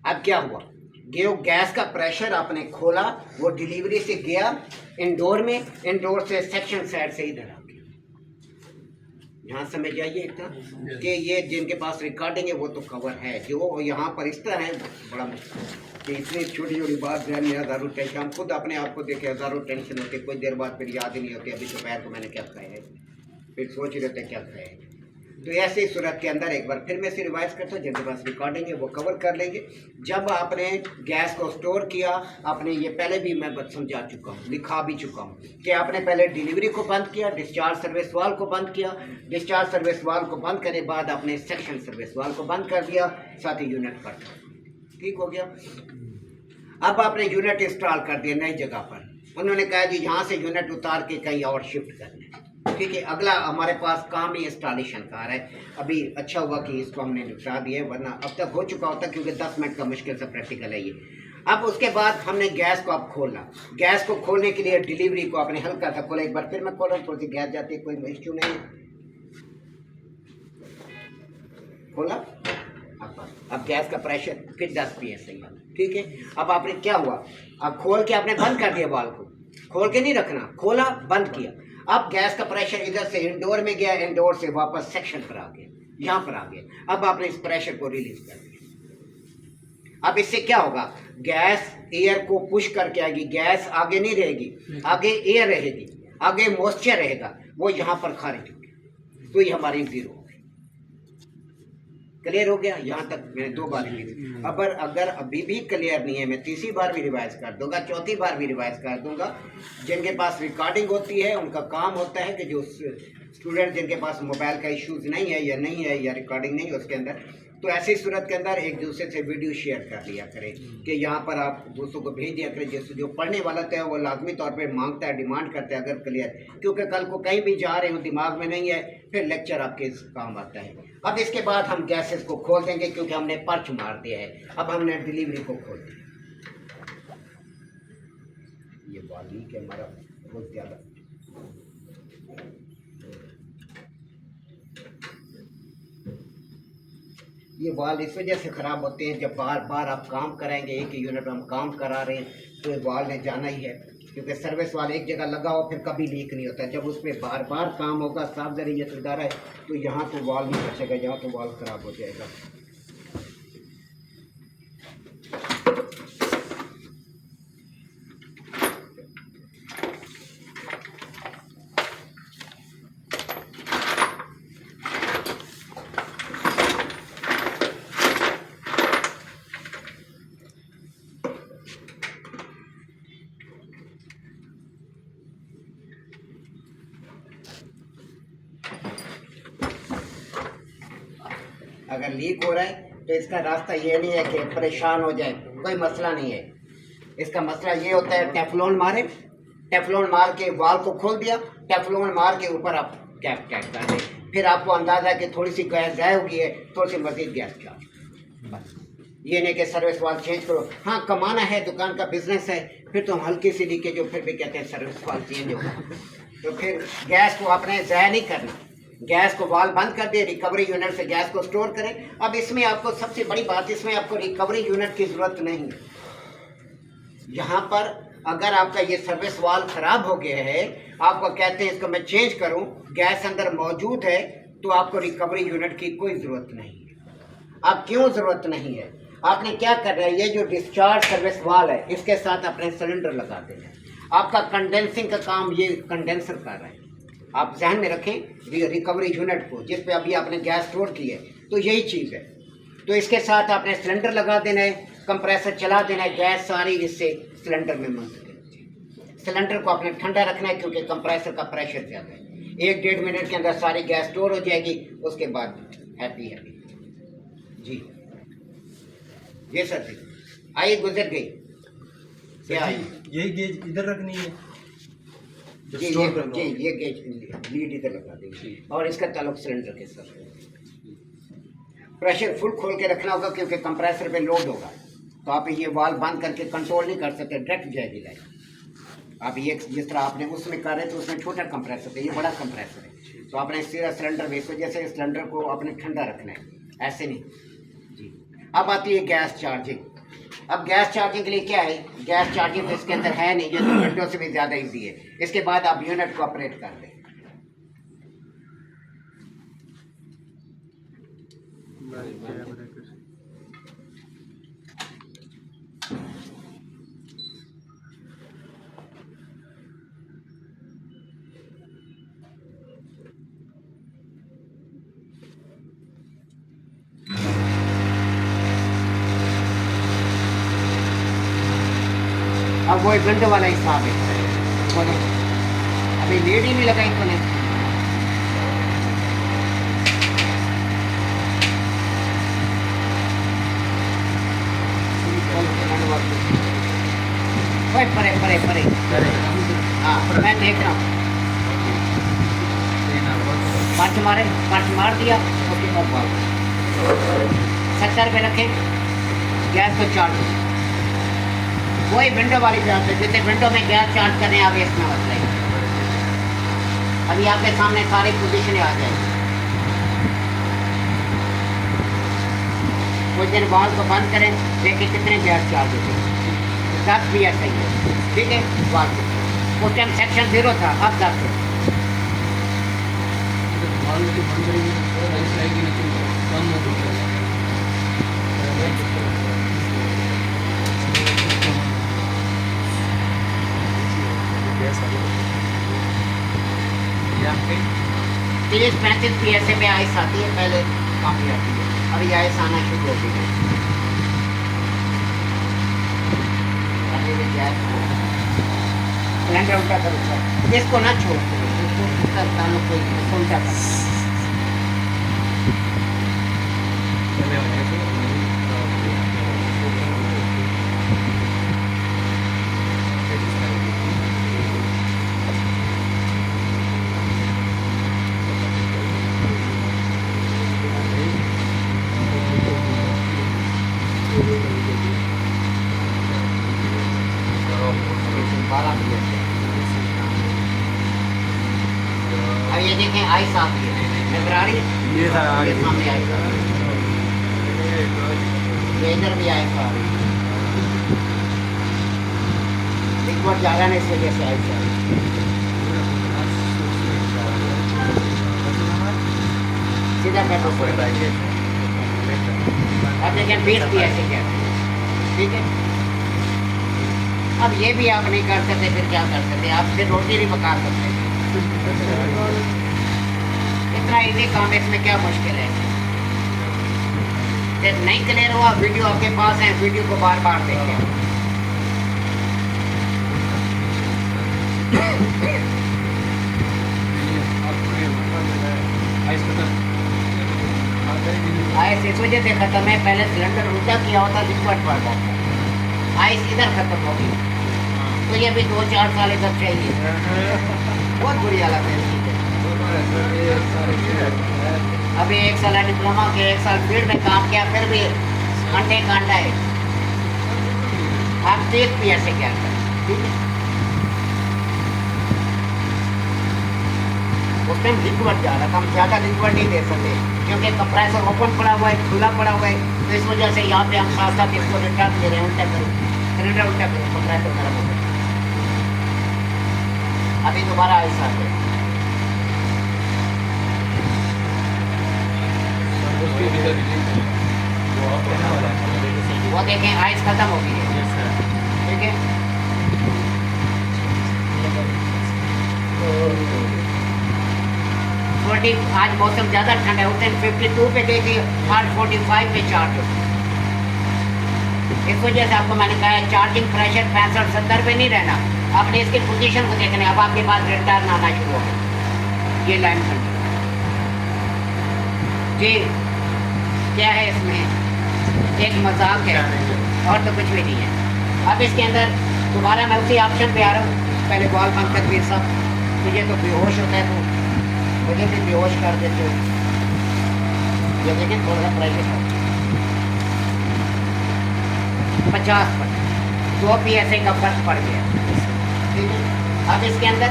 अब क्या हुआ, गैस का प्रेशर आपने खोला, वो डिलीवरी से गया इंडोर में, इंडोर से सेक्शन साइड से इधर आ गया। यहाँ समझ जाइए इतना कि ये जिनके पास रिकॉर्डिंग है वो तो कवर है, जो यहाँ पर इस तरह है बड़ा मुश्किल कि इतनी छोटी छोटी बात ध्यान में हज़ारों टेंशन, हम खुद अपने आप को देखे हज़ारों टेंशन होते, कोई देर बाद फिर याद ही नहीं होती अभी दोपहर को मैंने क्या खाया है, फिर सोच रहे थे क्या खाया है। तो ऐसी सूरत के अंदर एक बार फिर मैं इसे रिवाइज करता हूँ, जिनके पास रिकॉर्डिंग है वो कवर कर लेंगे। जब आपने गैस को स्टोर किया, आपने ये पहले भी मैं समझा चुका हूँ, लिखा भी चुका हूँ कि आपने पहले डिलीवरी को बंद किया, डिस्चार्ज सर्विस वाल्व को बंद किया, डिस्चार्ज सर्विस वाल्व को बंद करने के बाद आपने सेक्शन सर्विस वाल्व को बंद कर दिया, साथ ही यूनिट कट। ठीक हो गया। अब आपने यूनिट इंस्टॉल कर दिया नई जगह पर, उन्होंने कहा जी यहाँ से यूनिट उतार के कहीं और शिफ्ट करना है। ठीक है, अगला हमारे पास काम ही इंस्टॉलेशन का है। अभी अच्छा हुआ कि इसको हमने निपटा दिया, वरना अब तक हो चुका होता, क्योंकि 10 मिनट का मुश्किल से प्रैक्टिकल है ये। अब उसके बाद हमने गैस को अब खोलना। गैस को खोलने के लिए डिलीवरी को आपने हल्का सा खोला, एक बार फिर मैं खोल रहा हूँ, थोड़ी सी गैस जाती है, कोई इश्यू नहीं है। खोला, अब गैस का प्रेशर फिर 10 PSI। ठीक है, अब आपने क्या हुआ, अब खोल के आपने बंद कर दिया वाल्व को, खोल के नहीं रखना, खोला बंद किया। अब गैस का प्रेशर इधर से इंडोर में गया, इंडोर से वापस सेक्शन पर आ गया, यहाँ पर आ गया। अब आपने इस प्रेशर को रिलीज कर दिया। अब इससे क्या होगा, गैस एयर को पुश करके आएगी, गैस आगे नहीं रहेगी, आगे एयर रहेगी, आगे मॉइस्चर रहेगा, वो यहाँ पर खारिज हो गया, तो ये हमारी 0 हो गई। क्लियर हो गया। यहाँ तक मैंने 2 बार ली। अब अगर अभी भी क्लियर नहीं है, मैं तीसरी बार भी रिवाइज कर दूंगा, चौथी बार भी रिवाइज कर दूंगा। जिनके पास रिकॉर्डिंग होती है उनका काम होता है कि जो स्टूडेंट जिनके पास मोबाइल का इश्यूज नहीं है या रिकॉर्डिंग नहीं है उसके अंदर, तो ऐसी सूरत के अंदर एक दूसरे से वीडियो शेयर कर लिया करें कि यहाँ पर आप दूसरों को भेज दिया करें, जिससे जो पढ़ने वाला था वो लाजमी तौर पे मांगता है, डिमांड करता है अगर क्लियर, क्योंकि कल को कहीं भी जा रहे हो दिमाग में नहीं है, फिर लेक्चर आपके काम आता है। अब इसके बाद हम गैसेस को खोल देंगे, क्योंकि हमने पर्च मार दिया है। अब हमने डिलीवरी को खोल दिया। ये वाली के हमारा बहुत ज़्यादा ये वाल इस वजह से ख़राब होते हैं, जब बार बार आप काम कराएंगे, एक ही यूनिट में हम काम करा रहे हैं तो ये वाल ने जाना ही है, क्योंकि सर्विस वाल एक जगह लगा हो फिर कभी लीक नहीं होता। जब उस पर बार बार काम होगा, साफ जरिए सुधारा है, तो यहाँ तो वाल नहीं बचेगा, यहाँ तो वाल ख़राब हो जाएगा। अगर लीक हो रहा है तो इसका रास्ता ये नहीं है कि परेशान हो जाए, कोई मसला नहीं है। इसका मसला ये होता है, टेफलॉन मारे, टेफलॉन मार के वाल को खोल दिया, टेफलॉन मार के ऊपर आप कैप टाइट कर दें, फिर आपको अंदाज़ा है कि थोड़ी सी गैस ज़ाय हो गई है, थोड़ी सी मज़ीद गैस चार्ज। बस ये नहीं कि सर्विस वाल चेंज करो। हाँ, कमाना है, दुकान का बिजनेस है, फिर तो हम हल्की सी लीकेज जो फिर भी कहते हैं सर्विस वाल चेंज होगा, तो फिर गैस को आपने ज़ाय नहीं करना। गैस को वाल बंद कर दे, रिकवरी यूनिट से गैस को स्टोर करें। अब इसमें आपको सबसे बड़ी बात, इसमें आपको रिकवरी यूनिट की ज़रूरत नहीं है। यहाँ पर अगर आपका ये सर्विस वाल ख़राब हो गया है, आपको कहते हैं इसको मैं चेंज करूँ, गैस अंदर मौजूद है, तो आपको रिकवरी यूनिट की कोई ज़रूरत नहीं है। अब क्यों ज़रूरत नहीं है, आपने क्या करना है, ये जो डिस्चार्ज सर्विस वाल है इसके साथ अपने सिलेंडर लगा देना है। आपका कंडेंसिंग का काम ये कंडेंसर कर रहा है, आप जहन में रखें रिकवरी यूनिट को, जिस पे अभी आपने गैस स्टोर की है, तो यही चीज़ है। तो इसके साथ आपने सिलेंडर लगा देना है, कंप्रेसर चला देना है, गैस सारी इससे सिलेंडर में मुंतकिल। सिलेंडर को आपने ठंडा रखना है क्योंकि कंप्रेसर का प्रेशर ज़्यादा है। 1-1.5 मिनट के अंदर सारी गैस स्टोर हो जाएगी, उसके बाद हैप्पी जी। ये सर जी आई गुजर गई क्या आई? यही गेज इधर रखनी है जी ये गेज लीड इधर लगा देंगे और इसका ताल्लुक सिलेंडर के साथ। प्रेशर फुल खोल के रखना होगा क्योंकि कंप्रेसर पे लोड होगा, तो आप ये वाल्व बंद करके कंट्रोल नहीं कर सकते, डायरेक्ट जाएगी लाइट। आप ये जिस तरह आपने उसमें कर रहे थे उसमें छोटा कंप्रेसर है, ये बड़ा कंप्रेसर है, तो आपने सीधा सिलेंडर इस वजह से सिलेंडर को आपने ठंडा रखना है, ऐसे नहीं जी। अब आती है गैस चार्जिंग। अब गैस चार्जिंग के लिए क्या है, गैस चार्जिंग तो इसके अंदर है नहीं, ये तो विंडो से भी ज़्यादा ईजी है। इसके बाद आप यूनिट को ऑपरेट कर दें। अब वो विंडो वाला हिसाब है, खोले अभी लीड ही नहीं लगाई, खोले परे परे परे हाँ मैं देख रहा हूँ। पंच मार दिया, ओके 70 पे रखें, गैस को चार्ज वही विंडो वाली गैस है, जैसे विंडो में गैस चार्ज करने आ गए इसमें मतलब अभी आपके सामने सारी पोजीशन आ जाएगी। कुछ दिन वाल्व को बंद करें, देखिए कितने गैस चार्ज होते हैं। 10 भी ऐसा ही है, ठीक है। वाल्व उस टाइम सेक्शन 0 था, अब 10 है। तो ये 35 PSI में आइस आती है, पहले काफ़ी आती है, अब ये आइस आना शुरू हो गई है। सिलेंडर उल्टा करो, इसको ना छोड़, इसको उल्टा कर। अब ये देखें आइस आ गई है, नजर आ रही है, ये सामने आइस आ रही है, ये इधर भी आइस आ रही है, लिक्विड ज़्यादा नहीं इस वजह से आइस आ रही है। सीधा पेट्रोल पड़ेगा। अब देखें 20 PSI क्या है, ठीक है। अब ये भी आप नहीं कर सकते, फिर क्या कर सकते, आप फिर रोटी नहीं पका सकते। इतना इजी काम है, इसमें क्या मुश्किल है। जब नहीं क्लियर हुआ, वीडियो आपके पास है, वीडियो को बार बार देखें। आइस इस वजह से खत्म है, पहले सिलेंडर उल्टा किया होता लिक्विड पड़ जाता, आइस इधर खत्म हो गई। तो ये भी 2-4 साल इधर चाहिए, बहुत बुरी हालत है इसकी। अभी 1 साल डिप्लोमा के 1 साल फील्ड में काम किया, फिर भी अंडे का अंडा है। आप 30 PSI क्या करें, ठीक है। उस टाइम लिक्विड जा रहा था, हम ज़्यादा लिक्विड नहीं दे सकते क्योंकि कंप्रेसर ओपन पड़ा हुआ है, खुला पड़ा हुआ है, तो इस वजह से यहाँ पे हम साथ साथ इसको रिटर्न दे रहे हैं। उल्टा करो, सिलेंडर उल्टा करो, कंप्रेसर गर्म हो गया। अभी दोबारा आइस आ गया, वो देखें आइस खत्म हो गई है, ठीक है। 40 आज मौसम ज़्यादा ठंडा है, उस दिन 52 पे गई थी, आज 45 पे चार्ज हो। इस वजह से आपको मैंने कहा है चार्जिंग प्रेशर 65-70 पे नहीं रहना, आपने इसकी पोजीशन को देखना है। अब आपके पास रिटर्न आना शुरू हो गया, ये लाइन खड़ी जी। क्या है इसमें, एक मजाक है और तो कुछ भी नहीं है। अब इसके अंदर दोबारा मैं उसी ऑप्शन पे आ रहा हूँ, पहले बॉल बंद कर फिर सब, मुझे तो बेहोश होता है तो मुझे भी बेहोश कर देते हो। ये देखें थोड़ा सा प्रेशर 50 पर 2 PSI का फर्क पड़ गया, ठीक है। अब इसके अंदर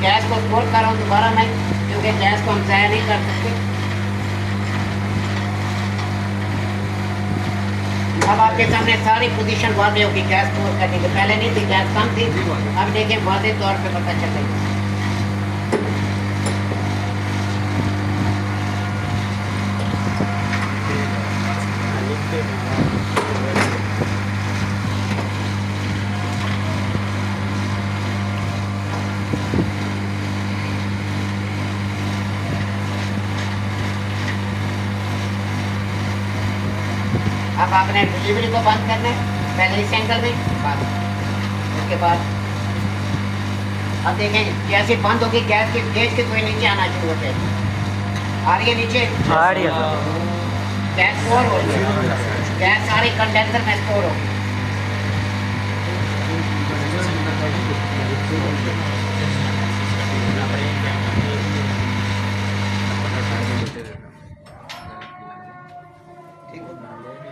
गैस को स्टोर कर रहा हूँ दोबारा मैं, क्योंकि गैस को हम ज़ाया नहीं कर सकते। अब आपके सामने सारी पोजीशन वादे होगी गैस स्टोर करने के, पहले नहीं थी, गैस कम थी, अब देखिए वादे तौर पे पता चलेगा। अब आपने डिलीवरी को बंद करना है, पहले इस एंगल में बंद, उसके बाद अब देखें जैसे बंद होगी गैस की गेज के कोई नीचे आना शुरू हो जाएगी। आ रही है नीचे, आ रही है गैस स्टोर हो गई, गैस सारी कंडेंसर में स्टोर हो गई।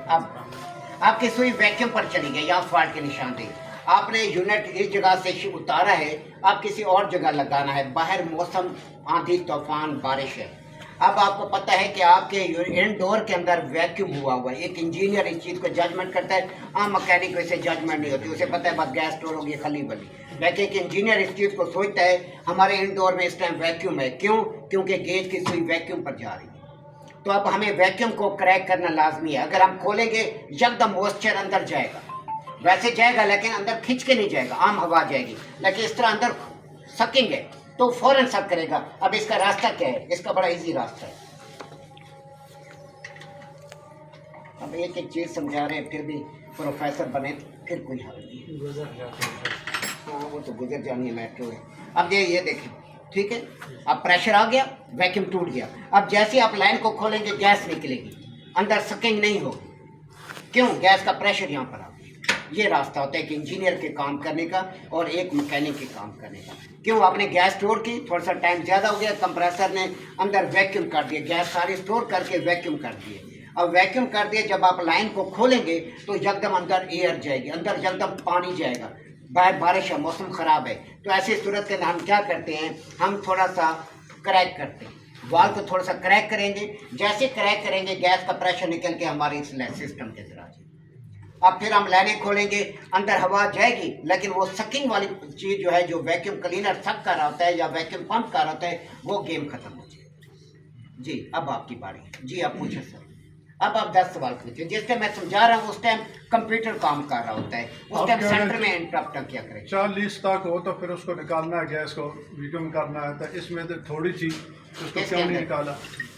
अब आपकी सुई वैक्यूम पर चली गई, यहाँ फॉल्ट के निशान थे। आपने यूनिट इस जगह से उतारा है, आप किसी और जगह लगाना है, बाहर मौसम आंधी तूफान बारिश है। अब आपको पता है कि आपके इनडोर के अंदर वैक्यूम हुआ हुआ है। एक इंजीनियर इस चीज़ को जजमेंट करता है, आम मैकेनिक को इसे जजमेंट नहीं होती, उसे पता है बस गैस स्टोर होगी खली बली। लेकिन एक इंजीनियर इस चीज़ को सोचता है हमारे इनडोर में इस टाइम वैक्यूम है, क्यों? क्योंकि गेज की सुई वैक्यूम पर जा रही है। तो अब हमें वैक्यूम को क्रैक करना लाजमी है। अगर हम खोलेंगे यकदम मॉइस्चर अंदर जाएगा, वैसे जाएगा लेकिन अंदर खिंच के नहीं जाएगा, आम हवा जाएगी, लेकिन इस तरह अंदर सकिंग है तो फौरन सक करेगा। अब इसका रास्ता क्या है? इसका बड़ा इजी रास्ता है। अब एक एक चीज़ समझा रहे हैं, फिर भी प्रोफेसर बने फिर कोई हल नहीं। हाँ वो तो गुजर जानी है, मेट्रो है। अब ये देखें, ठीक है, अब प्रेशर आ गया, वैक्यूम टूट गया। अब जैसे आप लाइन को खोलेंगे गैस निकलेगी, अंदर सकिंग नहीं होगी, क्यों? गैस का प्रेशर यहाँ पर आ गया। ये रास्ता होता है कि इंजीनियर के काम करने का और एक मैकेनिक के काम करने का। क्यों? आपने गैस स्टोर की, थोड़ा सा टाइम ज़्यादा हो गया, कंप्रेसर ने अंदर वैक्यूम कर दिया, गैस सारी स्टोर करके वैक्यूम कर दिए। अब वैक्यूम कर दिए, जब आप लाइन को खोलेंगे तो यकदम अंदर एयर जाएगी, अंदर यकदम पानी जाएगा, बाहर बारिश है, मौसम ख़राब है। तो ऐसी सूरत के हम क्या करते हैं, हम थोड़ा सा क्रैक करते हैं, वाल को थोड़ा सा क्रैक करेंगे। जैसे क्रैक करेंगे गैस का प्रेशर निकल के हमारे इस सिस्टम के अंदर आ जाएगा। अब फिर हम लाइनें खोलेंगे, अंदर हवा जाएगी, लेकिन वो सकिंग वाली चीज़ जो है, जो वैक्यूम क्लीनर सक कर रहा होता है या वैक्यूम पंप कर रहा होता है, वो गेम खत्म हो जाएगी। जी अब आपकी बारी। जी आप पूछे सर। अब आप 10 सवाल पूछिए। जिस टाइम मैं समझा रहा हूँ उस टाइम कंप्यूटर काम कर रहा होता है, उस टाइम सेंटर में इंटरप्ट क्या करें। 40 तक हो तो फिर उसको निकालना है, गैस को वैक्यूम करना है। तो इसमें तो थोड़ी सी उसको क्यों नहीं निकाला?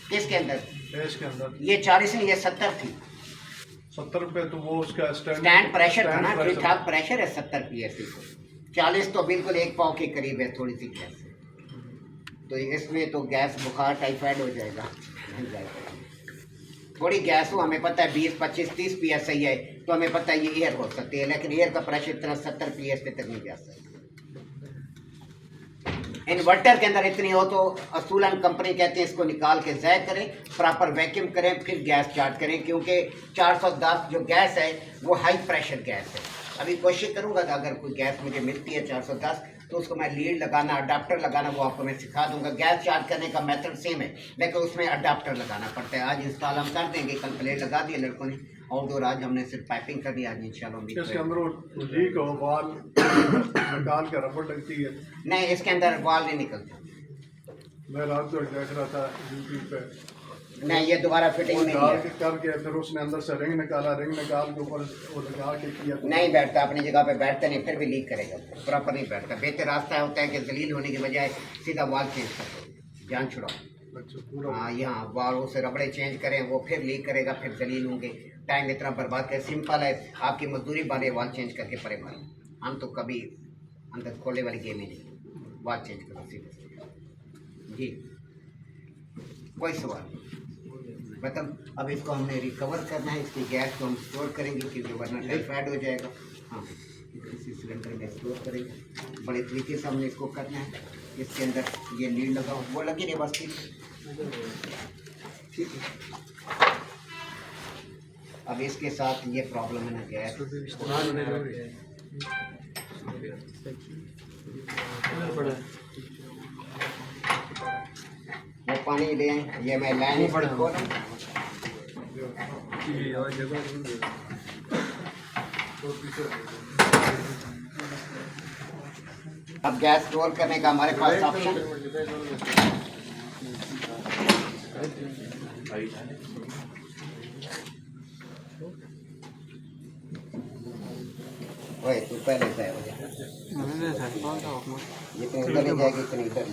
किसके अंदर? इसके अंदर ये 40 नहीं, ये 70 थी। 70 पे तो वो उसका स्टैंड प्रेशर था ना, ठीक ठाक प्रेशर है 70 PSI को। 40 तो बिल्कुल एक पाव के करीब है, थोड़ी सी गैस है, तो इसमें तो गैस बुखार टाइफाइड हो जाएगा, नहीं जाएगा। थोड़ी गैस हो, हमें पता है 20, 25, 30 PSI है, तो हमें पता है ये एयर हो सकती है, लेकिन एयर का प्रेशर इतना 70 PSI तक नहीं जा सकता। इन्वर्टर के अंदर इतनी हो तो असूलन कंपनी कहती है इसको निकाल के ज़ाय करें, प्रॉपर वैक्यूम करें, फिर गैस चार्ज करें, क्योंकि 410 जो गैस है वो हाई प्रेशर गैस है। अभी कोशिश करूँगा कि अगर कोई गैस मुझे मिलती है 410 तो उसको मैं लीड लगाना, अडाप्टर लगाना, वो आपको मैं सिखा दूंगा। गैस चार्ज करने का मेथड सेम है, लेकिन उसमें अडाप्टर लगाना पड़ता है। आज इंस्टॉल हम कर देंगे, कल प्लेट लगा दिए लड़कों ने, आउटडोर आज हमने सिर्फ पाइपिंग कर दी। आज इंशाल्लाह इसके अंदर लीक हो, वाल निकाल के रबड़ लगती है। नहीं, इसके अंदर वाल नहीं निकलता। मैं रात को देख रहा था यूट्यूब पे, नहीं ये दोबारा फिटिंग नहीं निकाल है, के करके फिर उसने अंदर से रिंग निकाला, रिंग निकाल के ऊपर वो लगा के किया। नहीं बैठता, अपनी जगह पे बैठता नहीं, फिर भी लीक करेगा, प्रॉपर नहीं बैठता। बेहतर रास्ता होता है कि जलील होने की बजाय सीधा वाल चेंज कर दो, जान छुड़ाओ। अच्छा पूरा हाँ यहाँ वालों से रबड़े चेंज करें, वो फिर लीक करेगा, फिर जलील होंगे, टाइम इतना बर्बाद करें। सिंपल है, आपकी मजदूरी वाले वाल चेंज करके परे मारो। हम तो कभी अंदर खोलने वाली गेम ही नहीं, वाल चेंज करो सीधे जी, कोई सवाल नहीं। मतलब अब इसको हमने रिकवर करना है, इसकी गैस को हम स्टोर करेंगे क्योंकि वरना टाइफाइड हो जाएगा। हाँ इसी सिलेंडर में स्टोर करेंगे, बड़े तरीके से हमने इसको करना है। इसके अंदर ये लीड लगाओ, वो लगी नहीं बस, ठीक है। अब इसके साथ ये प्रॉब्लम है ना गैस, वो पानी ले आए, ये मैं लाइन इसकी खोल। अब गैस स्टोर करने का हमारे पास ऑप्शन, ओए तू पहले से हो जा, ये तो इधर नहीं जाएगी, इतनी इधर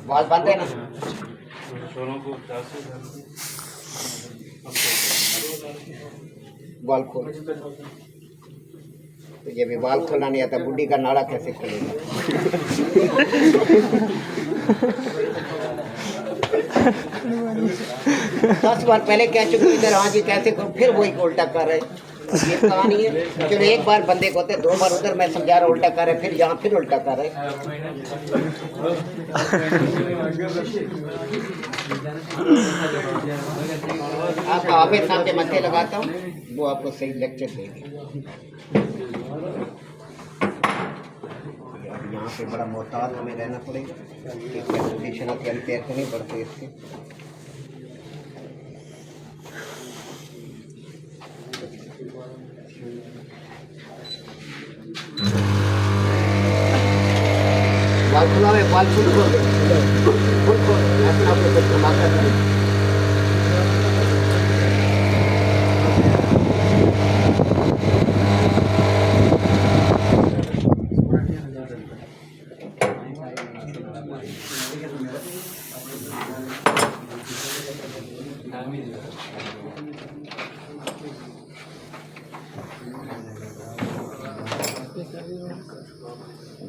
वाल बंद है ना, वाल खोल। तो ये भी वाल खोलना नहीं आता, बुड्ढी का नाड़ा कैसे खोलेगा? 10 बार पहले कह चुके इधर, हाँ जी कैसे करो, फिर वही उल्टा कर रहे। ये कहानी है, चलो एक बार बंदे को होते, 2 बार उधर मैं समझा रहा उल्टा कर रहे, फिर यहाँ फिर उल्टा कर रहे। आपका आवेद साहब के मत्थे लगाता हूँ, वो आपको सही लेक्चर देंगे। यहाँ पे बड़ा मोहतात हमें रहना पड़ेगा, कंडीशन तैयार तो नहीं पड़ते इसके। वाल खुला है, वाल फुल खोल, ऐसा आपको कुछ धमाका करें।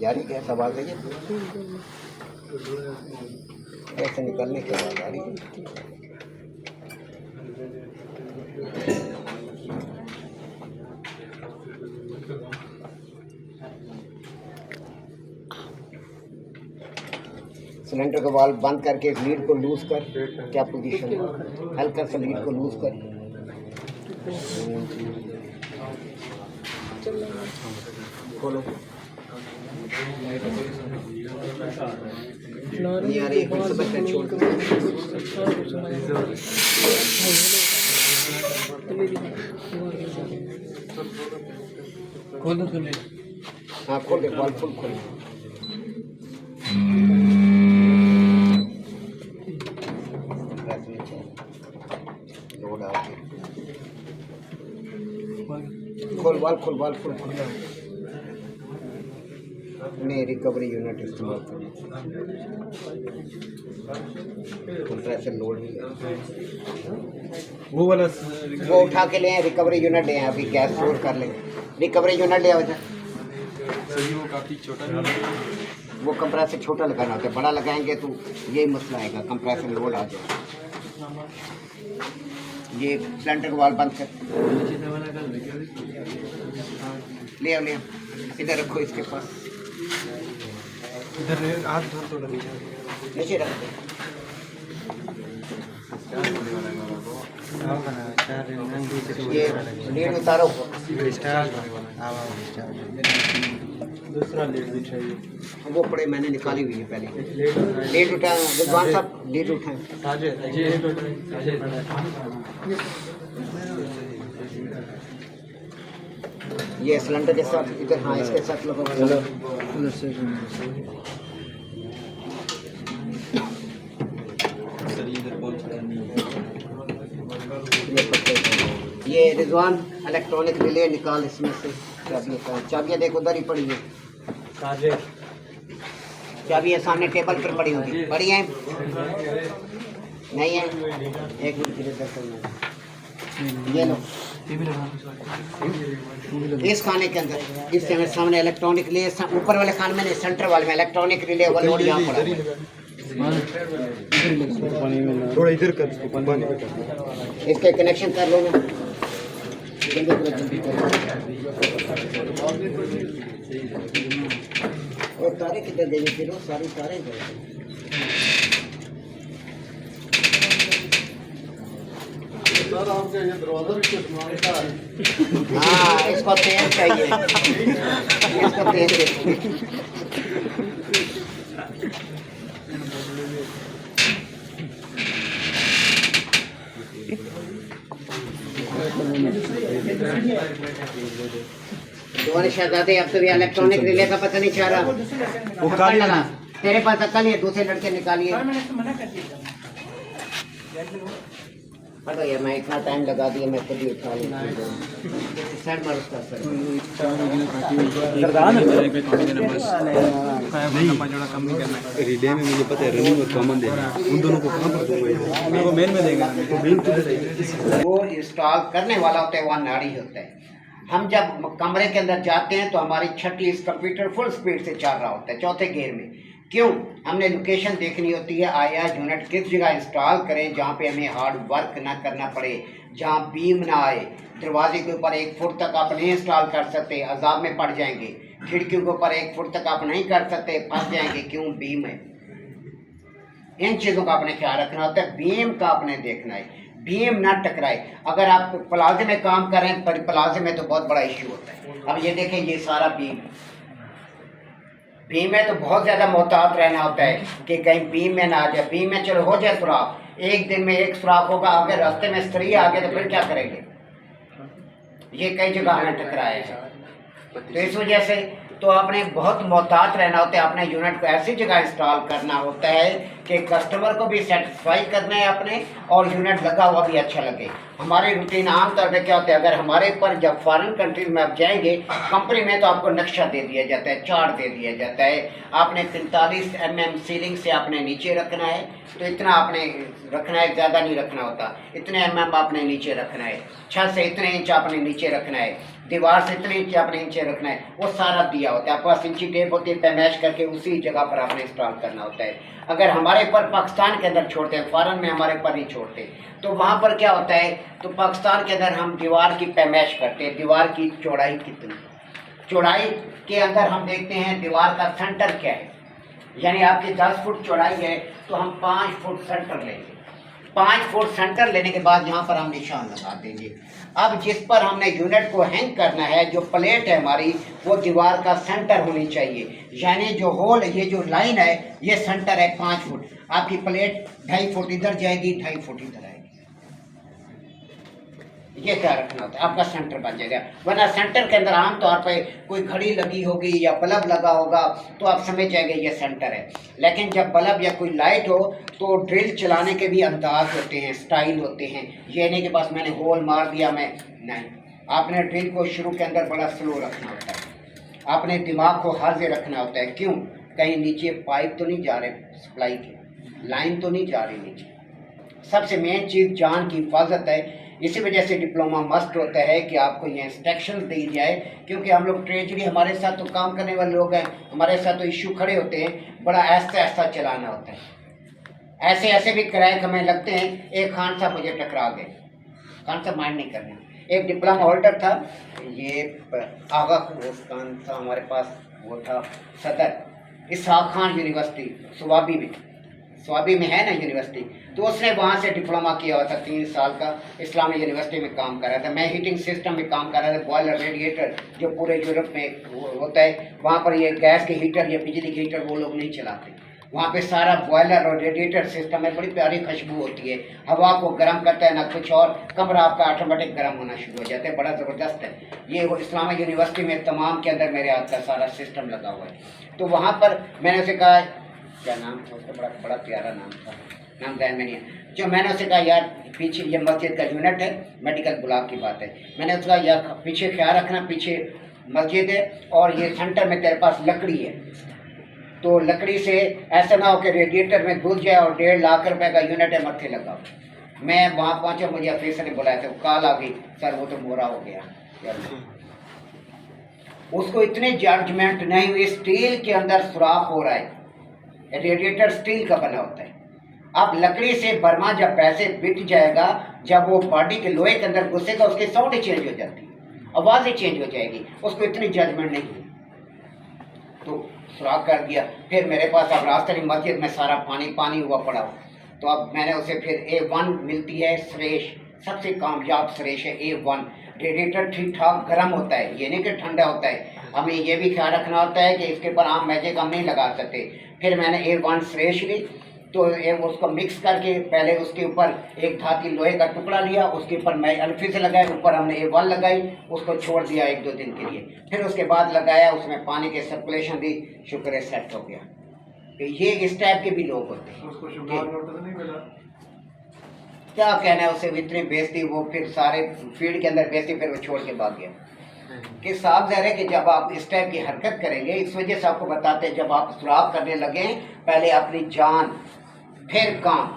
जारी क्या सवाल है, ऐसे निकलने के बाद जारी सिलेंडर का वाल्व बंद करके लीड को लूज कर, क्या पोजीशन है, हल्का सा लीड को लूज कर, खोलो। नहीं आ रही, एक मिनट बच्चे छोड़ दो। खोल दो, हाँ खोल दे, बॉल फुल खोल। लोड आ गया, खोल बॉल, खोल बॉल फुल खोल। नहीं रिकवरी यूनिट इस्तेमाल करना, कंप्रेसर लोड नहीं है। वो वाला वो उठा के ले आए, रिकवरी यूनिट ले आए, अभी गैस स्टोर कर लेंगे। रिकवरी यूनिट ले आओ जा। सही, वो काफ़ी छोटा नहीं है। वो कंप्रेसर छोटा लगाना होता है, बड़ा लगाएंगे तो यही मसला आएगा, कंप्रेसर लोड आ जाएगा। ये सिलेंडर का वाल्व बंद कर, ले आओ ले आओ, इधर रखो इसके पास, इधर हाथ धर तो लगे नीचे रख दो। ये लीड उतारो, दूसरा लीड भी चाहिए। वो पड़े मैंने निकाली हुई है पहले। लीड उठा विद्वान साहब, लीड उठाएं। ये सिलेंडर के साथ इधर, हाँ इसके साथ लगा हुआ है। सर ये इधर कौन सा करनी है? ये रिजवान इलेक्ट्रॉनिक रिले निकाल इसमें से चाबियाँ देख उधर ही पड़ी है। चाबियाँ सामने टेबल पर पड़ी होगी, पड़ी हैं नहीं है? एक मिनट के लिए ये लो इस खाने के अंदर, इस समय सामने इलेक्ट्रॉनिक रिले, ऊपर वाले खाने में नहीं, सेंटर वाले में इलेक्ट्रॉनिक रिले वाला लोड यहाँ पड़ा हुआ है। थोड़ा इधर कर, पानी में कर। इसके कनेक्शन कर लो ना, जल्दी करो, जल्दी करो। और तारे किधर देंगे फिर? सारी तारे गए। सर आपके ये दरवाजा भी कुछ मांगता है। हाँ इसको तेल चाहिए, इसको तेल चाहिए। दोनों शहजादे अब तो भी इलेक्ट्रॉनिक रिले का पता नहीं चल रहा। वो लगा तेरे पास अक्ल है, दूसरे लड़के निकालिए। हटो यार, मैं इतना टाइम लगा दिया, मैं खुद ही उठा लूँ। साइड मार उसका सर। रिले में मुझे पता है रनिंग और कॉमन देना है, उन दोनों को कहाँ पर दूंगा? मेरे को मेन में देगा, मेन किधर है? वो इंस्टॉल करने वाला होता है, वहाँ नाड़ी होता है। हम जब कमरे के अंदर जाते हैं तो हमारी छठी इस कंप्यूटर फुल स्पीड से चल रहा होता है, चौथे गियर में। क्यों? हमने लोकेशन देखनी होती है, आया यूनिट किस जगह इंस्टॉल करें जहाँ पे हमें हार्ड वर्क ना करना पड़े, जहाँ बीम ना आए। दरवाजे के ऊपर 1 फुट तक आप नहीं इंस्टॉल कर सकते, अजाब में पड़ जाएंगे। खिड़कियों के ऊपर 1 फुट तक आप नहीं कर सकते, फंस जाएंगे। क्यों? बीम है। इन चीज़ों का आपने ख्याल रखना होता है, बीम का आपने देखना है, बीम ना टकराए। अगर आप प्लाजे में काम कर रहे हैं, पर प्लाजे में तो बहुत बड़ा इश्यू होता है। अब ये देखें, ये सारा बीम में तो बहुत ज़्यादा मोहतात रहना होता है कि कहीं बीम में ना आ जाए। बीम में चलो हो जाए सुराख, एक दिन में एक सुराख होगा, अगर रास्ते में सरिया आ गया तो फिर क्या करेंगे? ये कई जगह हमें टकराया है। तो इस वजह से तो आपने बहुत मोहतात रहना होता है, अपने यूनिट को ऐसी जगह इंस्टॉल करना होता है कि कस्टमर को भी सेटिस्फाई करना है अपने, और यूनिट लगा हुआ भी अच्छा लगे। हमारी रूटीन आमतौर पर क्या होता है, अगर हमारे पर जब फॉरेन कंट्रीज में आप जाएंगे कंपनी में, तो आपको नक्शा दे दिया जाता है, चार्ट दे दिया जाता है। आपने 43 mm सीलिंग से आपने नीचे रखना है, तो इतना आपने रखना है, ज़्यादा नहीं रखना होता। इतने mm आपने नीचे रखना है, छत से इतने इंच आपने नीचे रखना है, दीवार से इतने इंच आपने नीचे रखना है, वो सारा दिया होता है। आपके पास इंची टेप होती है, पैमाइश करके उसी जगह पर आपने इंस्टॉल करना होता है। अगर हमारे पर पाकिस्तान के अंदर छोड़ते हैं, फॉरेन में हमारे पर नहीं छोड़ते, तो वहाँ पर क्या होता है, तो पाकिस्तान के अंदर हम दीवार की पैमाइश करते हैं, दीवार की चौड़ाई कितनी। चौड़ाई के अंदर हम देखते हैं दीवार का सेंटर क्या है, यानी आपकी 10 फुट चौड़ाई है तो हम 5 फुट सेंटर लेंगे। 5 फुट सेंटर लेने के बाद यहाँ पर हम निशान लगा देंगे। अब जिस पर हमने यूनिट को हैंग करना है, जो प्लेट है हमारी, वो दीवार का सेंटर होनी चाहिए, यानी जो होल, ये जो लाइन है, ये सेंटर है 5 फुट। आपकी प्लेट 2.5 फुट इधर जाएगी, 2.5 फुट इधर आएगी। ये क्या रखना होता है, आपका सेंटर बन जाएगा। वरना सेंटर के अंदर आमतौर पे कोई घड़ी लगी होगी या बल्ब लगा होगा तो आप समझ जाएंगे ये सेंटर है। लेकिन जब बल्ब या कोई लाइट हो तो ड्रिल चलाने के भी अंदाज होते हैं, स्टाइल होते हैं। ये नहीं कि बस मैंने होल मार दिया, मैं नहीं। आपने ड्रिल को शुरू के अंदर बड़ा स्लो रखना होता है, आपने दिमाग को हाजिर रखना होता है। क्यों? कहीं नीचे पाइप तो नहीं जा रहे, सप्लाई की लाइन तो नहीं जा रही नीचे। सबसे मेन चीज़ जान की हिफाजत है। इसी वजह से डिप्लोमा मस्ट होता है कि आपको ये इंस्ट्रक्शन दी जाए, क्योंकि हम लोग ट्रेजरी, हमारे साथ तो काम करने वाले लोग हैं, हमारे साथ तो इशू खड़े होते हैं, बड़ा ऐसा चलाना होता है। ऐसे ऐसे भी क्रैक हमें लगते हैं। एक खान साहब मुझे टकरा गए, खान साहब माइंड नहीं करना, एक डिप्लोमा होल्डर था, ये आगा खान था हमारे पास, वो था सदर इसहाक खान यूनिवर्सिटी स्वाबी में है ना यूनिवर्सिटी, तो उसने वहाँ से डिप्लोमा किया हुआ था 3 साल का, इस्लामी यूनिवर्सिटी में काम कर रहा था। मैं हीटिंग सिस्टम में काम कर रहा था, बॉयलर रेडिएटर जो पूरे यूरोप में होता है, वहाँ पर ये गैस के हीटर या बिजली के हीटर वो लोग नहीं चलाते, वहाँ पे सारा बॉयलर और रेडिएटर सिस्टम है, बड़ी प्यारी खुशबू होती है, हवा को गर्म करता है ना कुछ और, कमरा आपका ऑटोमेटिक गर्म होना शुरू हो जाता है, बड़ा ज़बरदस्त है। ये वो इस्लामिक यूनिवर्सिटी में तमाम के अंदर मेरे हाथ का सारा सिस्टम लगा हुआ है। तो वहाँ पर मैंने उसे कहा, क्या नाम था उसका, बड़ा बड़ा प्यारा नाम था, नाम ध्यान में नहीं है, जो मैंने उसे कहा यार पीछे ये मस्जिद का यूनिट है, मेडिकल ब्लॉक की बात है, मैंने उसका यार पीछे ख्याल रखना, पीछे मस्जिद है और ये सेंटर में तेरे पास लकड़ी है, तो लकड़ी से ऐसा ना हो कि रेडिएटर में घुस जाए और 1.5 लाख रुपए का यूनिट है, मत्थे लगाओ। मैं वहाँ पहुँचा, मुझे ऑफिसर ने बुलाया था, कॉल आ गई, सर वो तो मोरा हो गया यार। उसको इतने जजमेंट नहीं हुई, स्टील के अंदर सुराख हो रहा है, रेडिएटर स्टील का बना होता है। अब लकड़ी से बर्मा जब पैसे बिक जाएगा, जब वो बॉडी के लोहे के अंदर घुसेगा, उसकी साउंड ही चेंज हो जाती है, आवाज़ ही चेंज हो जाएगी, उसको इतनी जजमेंट नहीं हुई, तो सुराख कर दिया। फिर मेरे पास अब रास्ते में मस्जिद में सारा पानी पानी हुआ पड़ा, तो अब मैंने उसे फिर A1 मिलती है सुरेश, सबसे कामयाब सुरेश है A1। रेडिएटर ठीक ठाक गर्म होता है, ये नहीं कि ठंडा होता है, हमें ये भी ख्याल रखना होता है कि इसके ऊपर आम मैजिक हम नहीं लगा सकते। फिर मैंने A1 सुरेश ली, तो उसको मिक्स करके पहले उसके ऊपर एक धाती लोहे का टुकड़ा लिया, उसके ऊपर मैं अल्फी से लगाई, ऊपर हमने A1 लगाई, उसको छोड़ दिया 1-2 दिन के लिए, फिर उसके बाद लगाया, उसमें पानी के सर्कुलेशन दी, शुक्र है सेट हो गया। तो ये इस टाइप के भी लोग होते हैं। उसको शुगर नोटिस नहीं मिला, क्या कहना है, उसे इतनी बेइज्जती, वो फिर सारे फील्ड के अंदर बेइज्जती, फिर वो छोड़ के भाग गया। कि साफ ज़ाहिर है कि जब आप इस टाइप की हरकत करेंगे, इस वजह से आपको बताते हैं, जब आप सुराख करने लगे, पहले अपनी जान फिर काम।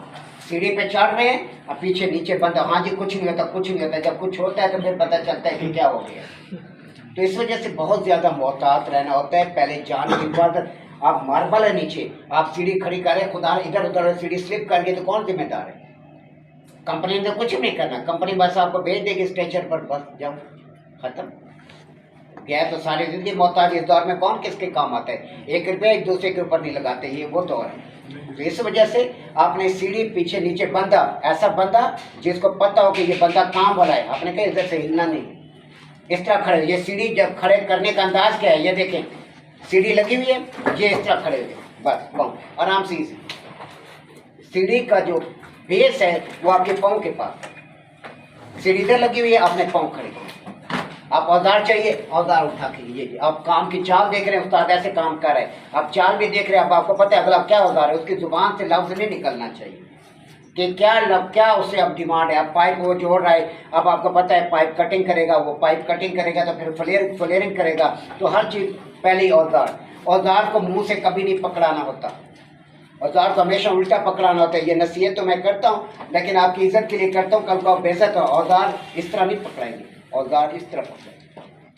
सीढ़ी पे चढ़ रहे हैं और पीछे नीचे बंद, हाँ जी कुछ नहीं होता, कुछ नहीं होता, जब कुछ होता है तो फिर पता चलता है कि क्या हो गया। तो इस वजह से बहुत ज़्यादा मोहतात रहना होता है, पहले जान की हिफाजत। आप मार्बल है नीचे, आप सीढ़ी खड़ी करें, खुदा इधर उधर सीढ़ी स्लिप कर गई तो कौन जिम्मेदार है? कंपनी ने कुछ नहीं करना, कंपनी बस आपको भेज देगी स्ट्रेचर पर, बस जाओ, खत्म। गया तो सारी जिंदगी मोहताज। इस दौर में कौन किसके काम आता है? 1 रुपया एक दूसरे के ऊपर नहीं लगाते, ये वो दौर है। तो इस वजह से आपने सीढ़ी पीछे नीचे बंदा, ऐसा बंदा जिसको पता हो कि ये बंदा काम वाला है, आपने कहा इधर से हिलना नहीं, इस तरह खड़े। ये सीढ़ी जब खड़े करने का अंदाज क्या है, ये देखें, सीढ़ी लगी हुई है, ये इस तरह खड़े हुए, बस पाँव आराम से। सीढ़ी का जो बेस है वो आपके पाँव के पास, सीढ़ी इधर लगी हुई है, आपने पाँव खड़े किए। आप औजार चाहिए, औजार उठा के लीजिए। आप काम की चाल देख रहे हैं, उस्ताद ऐसे काम कर रहे हैं, आप चाल भी देख रहे हैं, अब आपको पता है अगला क्या औजार है, उसकी जुबान से लफ्ज़ नहीं निकलना चाहिए कि क्या उससे अब डिमांड है। अब पाइप वो जोड़ रहा है, अब आपको पता है पाइप कटिंग करेगा, वो पाइप कटिंग करेगा तो फिर फ्लेयरिंग करेगा, तो हर चीज़ पहले औजार को मुँह से कभी नहीं पकड़ाना होता, औजार को हमेशा उल्टा पकड़ाना होता है। ये नसीहत तो मैं करता हूँ, लेकिन आपकी इज्जत के लिए करता हूँ, कल को आप बेइज्जत हो। औजार इस तरह नहीं पकड़ाएंगे, औजार इस तरह पकड़ेंगे,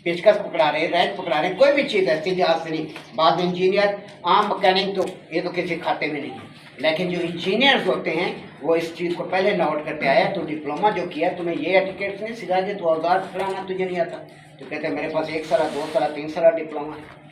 पेचकस पकड़ा रहे, रैक पकड़ा रहे, कोई भी चीज़ है, सीधे हाथ से नहीं। बाद इंजीनियर, आम मैकेनिक तो ये तो किसी खाते में नहीं है, लेकिन जो इंजीनियर्स होते हैं वो इस चीज़ को पहले नोट करते आया। तो डिप्लोमा जो किया, तुम्हें ये एटिकेट्स नहीं सिखा दे, तो औजार पकड़ाना तुझे नहीं आता, तो कहते मेरे पास 1 साल 2 साल 3 साल डिप्लोमा है।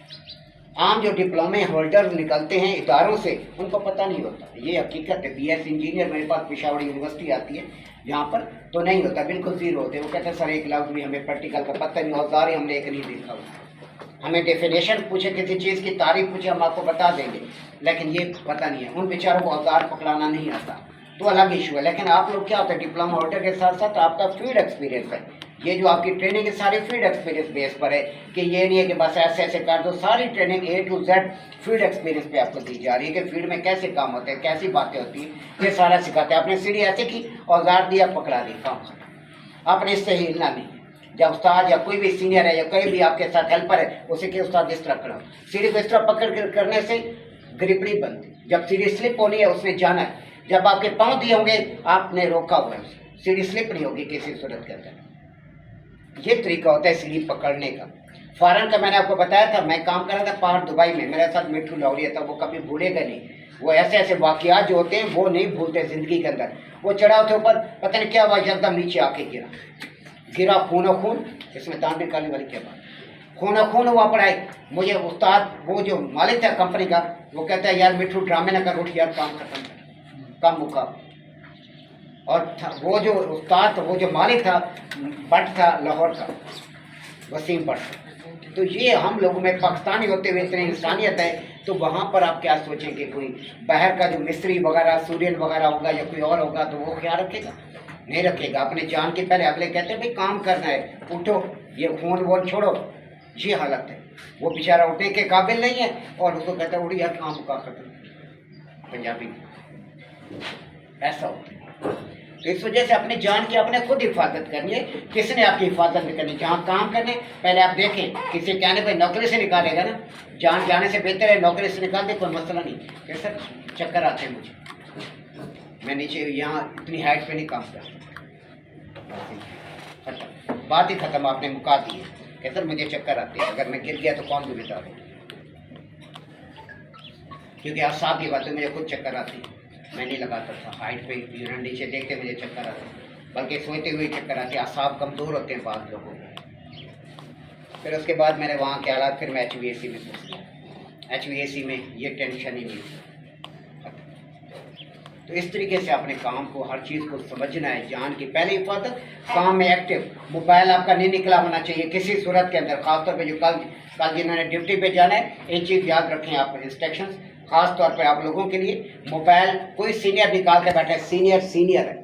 आम जो डिप्लोमे होल्डर निकलते हैं इदारों से, उनको पता नहीं होता, ये हकीकत है। BS इंजीनियर मेरे पास पेशावर यूनिवर्सिटी आती है, यहाँ पर तो नहीं होता, बिल्कुल ज़ीरो होते। वो कहते हैं सर 1 लफ्ज़ भी हमें प्रैक्टिकल का पता नहीं, औजार ही हमने एक नहीं देखा हुआ। हमें डेफिनेशन पूछे, किसी चीज़ की तारीफ पूछे, हम आपको बता देंगे, लेकिन ये पता नहीं है। उन बेचारों को औजार पकड़ाना नहीं आता, तो अलग इशू है। लेकिन आप लोग क्या होता है, डिप्लोमा होल्डर के साथ साथ आपका फील्ड एक्सपीरियंस है, ये जो आपकी ट्रेनिंग है सारी फील्ड एक्सपीरियंस बेस पर है, कि ये नहीं है कि बस ऐसे ऐसे कर दो। सारी training A to Z field experience पे आपको दी जा रही है कि फील्ड में कैसे काम होते हैं, कैसी बातें होती हैं, ये सारा सिखाते हैं। आपने सीढ़ी ऐसे की, औजार दिया, पकड़ा दी, काम खत्म। आपने इससे हिलना नहीं। जब उस्ताद या कोई भी सीनियर है या कोई भी आपके साथ हेल्पर है, उसे के उस्ताद इस तरह खड़ा, सीढ़ी को इस तरह पकड़ कर करने से ग्रिप नहीं बनती। जब सीढ़ी स्लिप होनी है उसने जाना है, जब आपके पाँव दिए होंगे आपने रोका हुआ है, सीढ़ी स्लिप नहीं होगी किसी सूरत के अंदर। ये तरीका होता है सीढ़ी पकड़ने का। फ़ॉरन का मैंने आपको बताया था, मैं काम कर रहा था पहाड़ दुबई में, मेरे साथ मिट्टू लौड़िया था, वो कभी भूलेगा नहीं। वो ऐसे ऐसे वाक़यात जो होते हैं वो नहीं भूलते ज़िंदगी के अंदर। वो चढ़ा थे ऊपर, पता नहीं क्या हुआ, एकदम नीचे आके गिरा, खून, इसमें दांत निकालने वाली क्या बात, खून हुआ पड़ा है। मुझे उस्ताद, वो जो मालिक था कंपनी का, वो कहता है यार मिट्टू ड्रामे ना कर, उठ यार काम खत्म कर, काम मुका। और वो जो उस्ताद, वो जो मालिक था, भट्ट था, लाहौर का, वसीम भट्ट। तो ये हम लोगों में पाकिस्तानी होते हुए इतनी इंसानियत है तो वहाँ पर आप क्या सोचें कि कोई बाहर का जो मिस्त्री वगैरह सूर्यन वगैरह होगा या कोई और होगा तो वो ख्याल रखेगा? नहीं रखेगा। अपने जान के पहले अगले कहते हैं भाई काम करना है, उठो, ये फोन वोन छोड़ो। ये हालत है, वो बेचारा उठने के काबिल नहीं है और उसको कहता है उड़ी यार काम का खत्म। पंजाबी ऐसा होता है। तो इस वजह से अपनी जान की अपने खुद हिफाजत करनी है, किसने आपकी हिफाजत नहीं करनी। जहाँ काम करने पहले आप देखें, किसी कहने पर नौकरी से निकालेगा ना, जान जाने से बेहतर है नौकरी से निकाल दे, कोई मसला नहीं। कैसा चक्कर आते हैं मुझे, मैं नीचे यहाँ इतनी हाइट पे नहीं काम करता। अच्छा, बात ही खत्म, आपने मुका दी है। कहते मुझे चक्कर आते हैं, अगर मैं गिर गया तो कौन जिम्मेदार है? क्योंकि आप साहब की बात है, मुझे खुद चक्कर आती है, मैं नहीं लगाता था। हाइट पे यूनिट नीचे देखते मुझे चक्कर आते, बल्कि सोते हुए चक्कर आते। आसाब कमज़ोर होते हैं बाद लोगों को। फिर उसके बाद मैंने वहाँ के हालात, फिर मैं HVAC में घुस गया। HVAC में ये टेंशन ही नहीं थी। तो इस तरीके से अपने काम को, हर चीज़ को समझना है। जान की पहले हिफाजत, काम में एक्टिव। मोबाइल आपका नहीं निकला होना चाहिए किसी सूरत के अंदर, खासतौर पे जो कल जिन्होंने ड्यूटी पे जाना है, एक चीज़ याद रखें आप, इंस्ट्रक्शंस खास तौर पे आप लोगों के लिए। मोबाइल कोई सीनियर निकाल के बैठे, सीनियर है,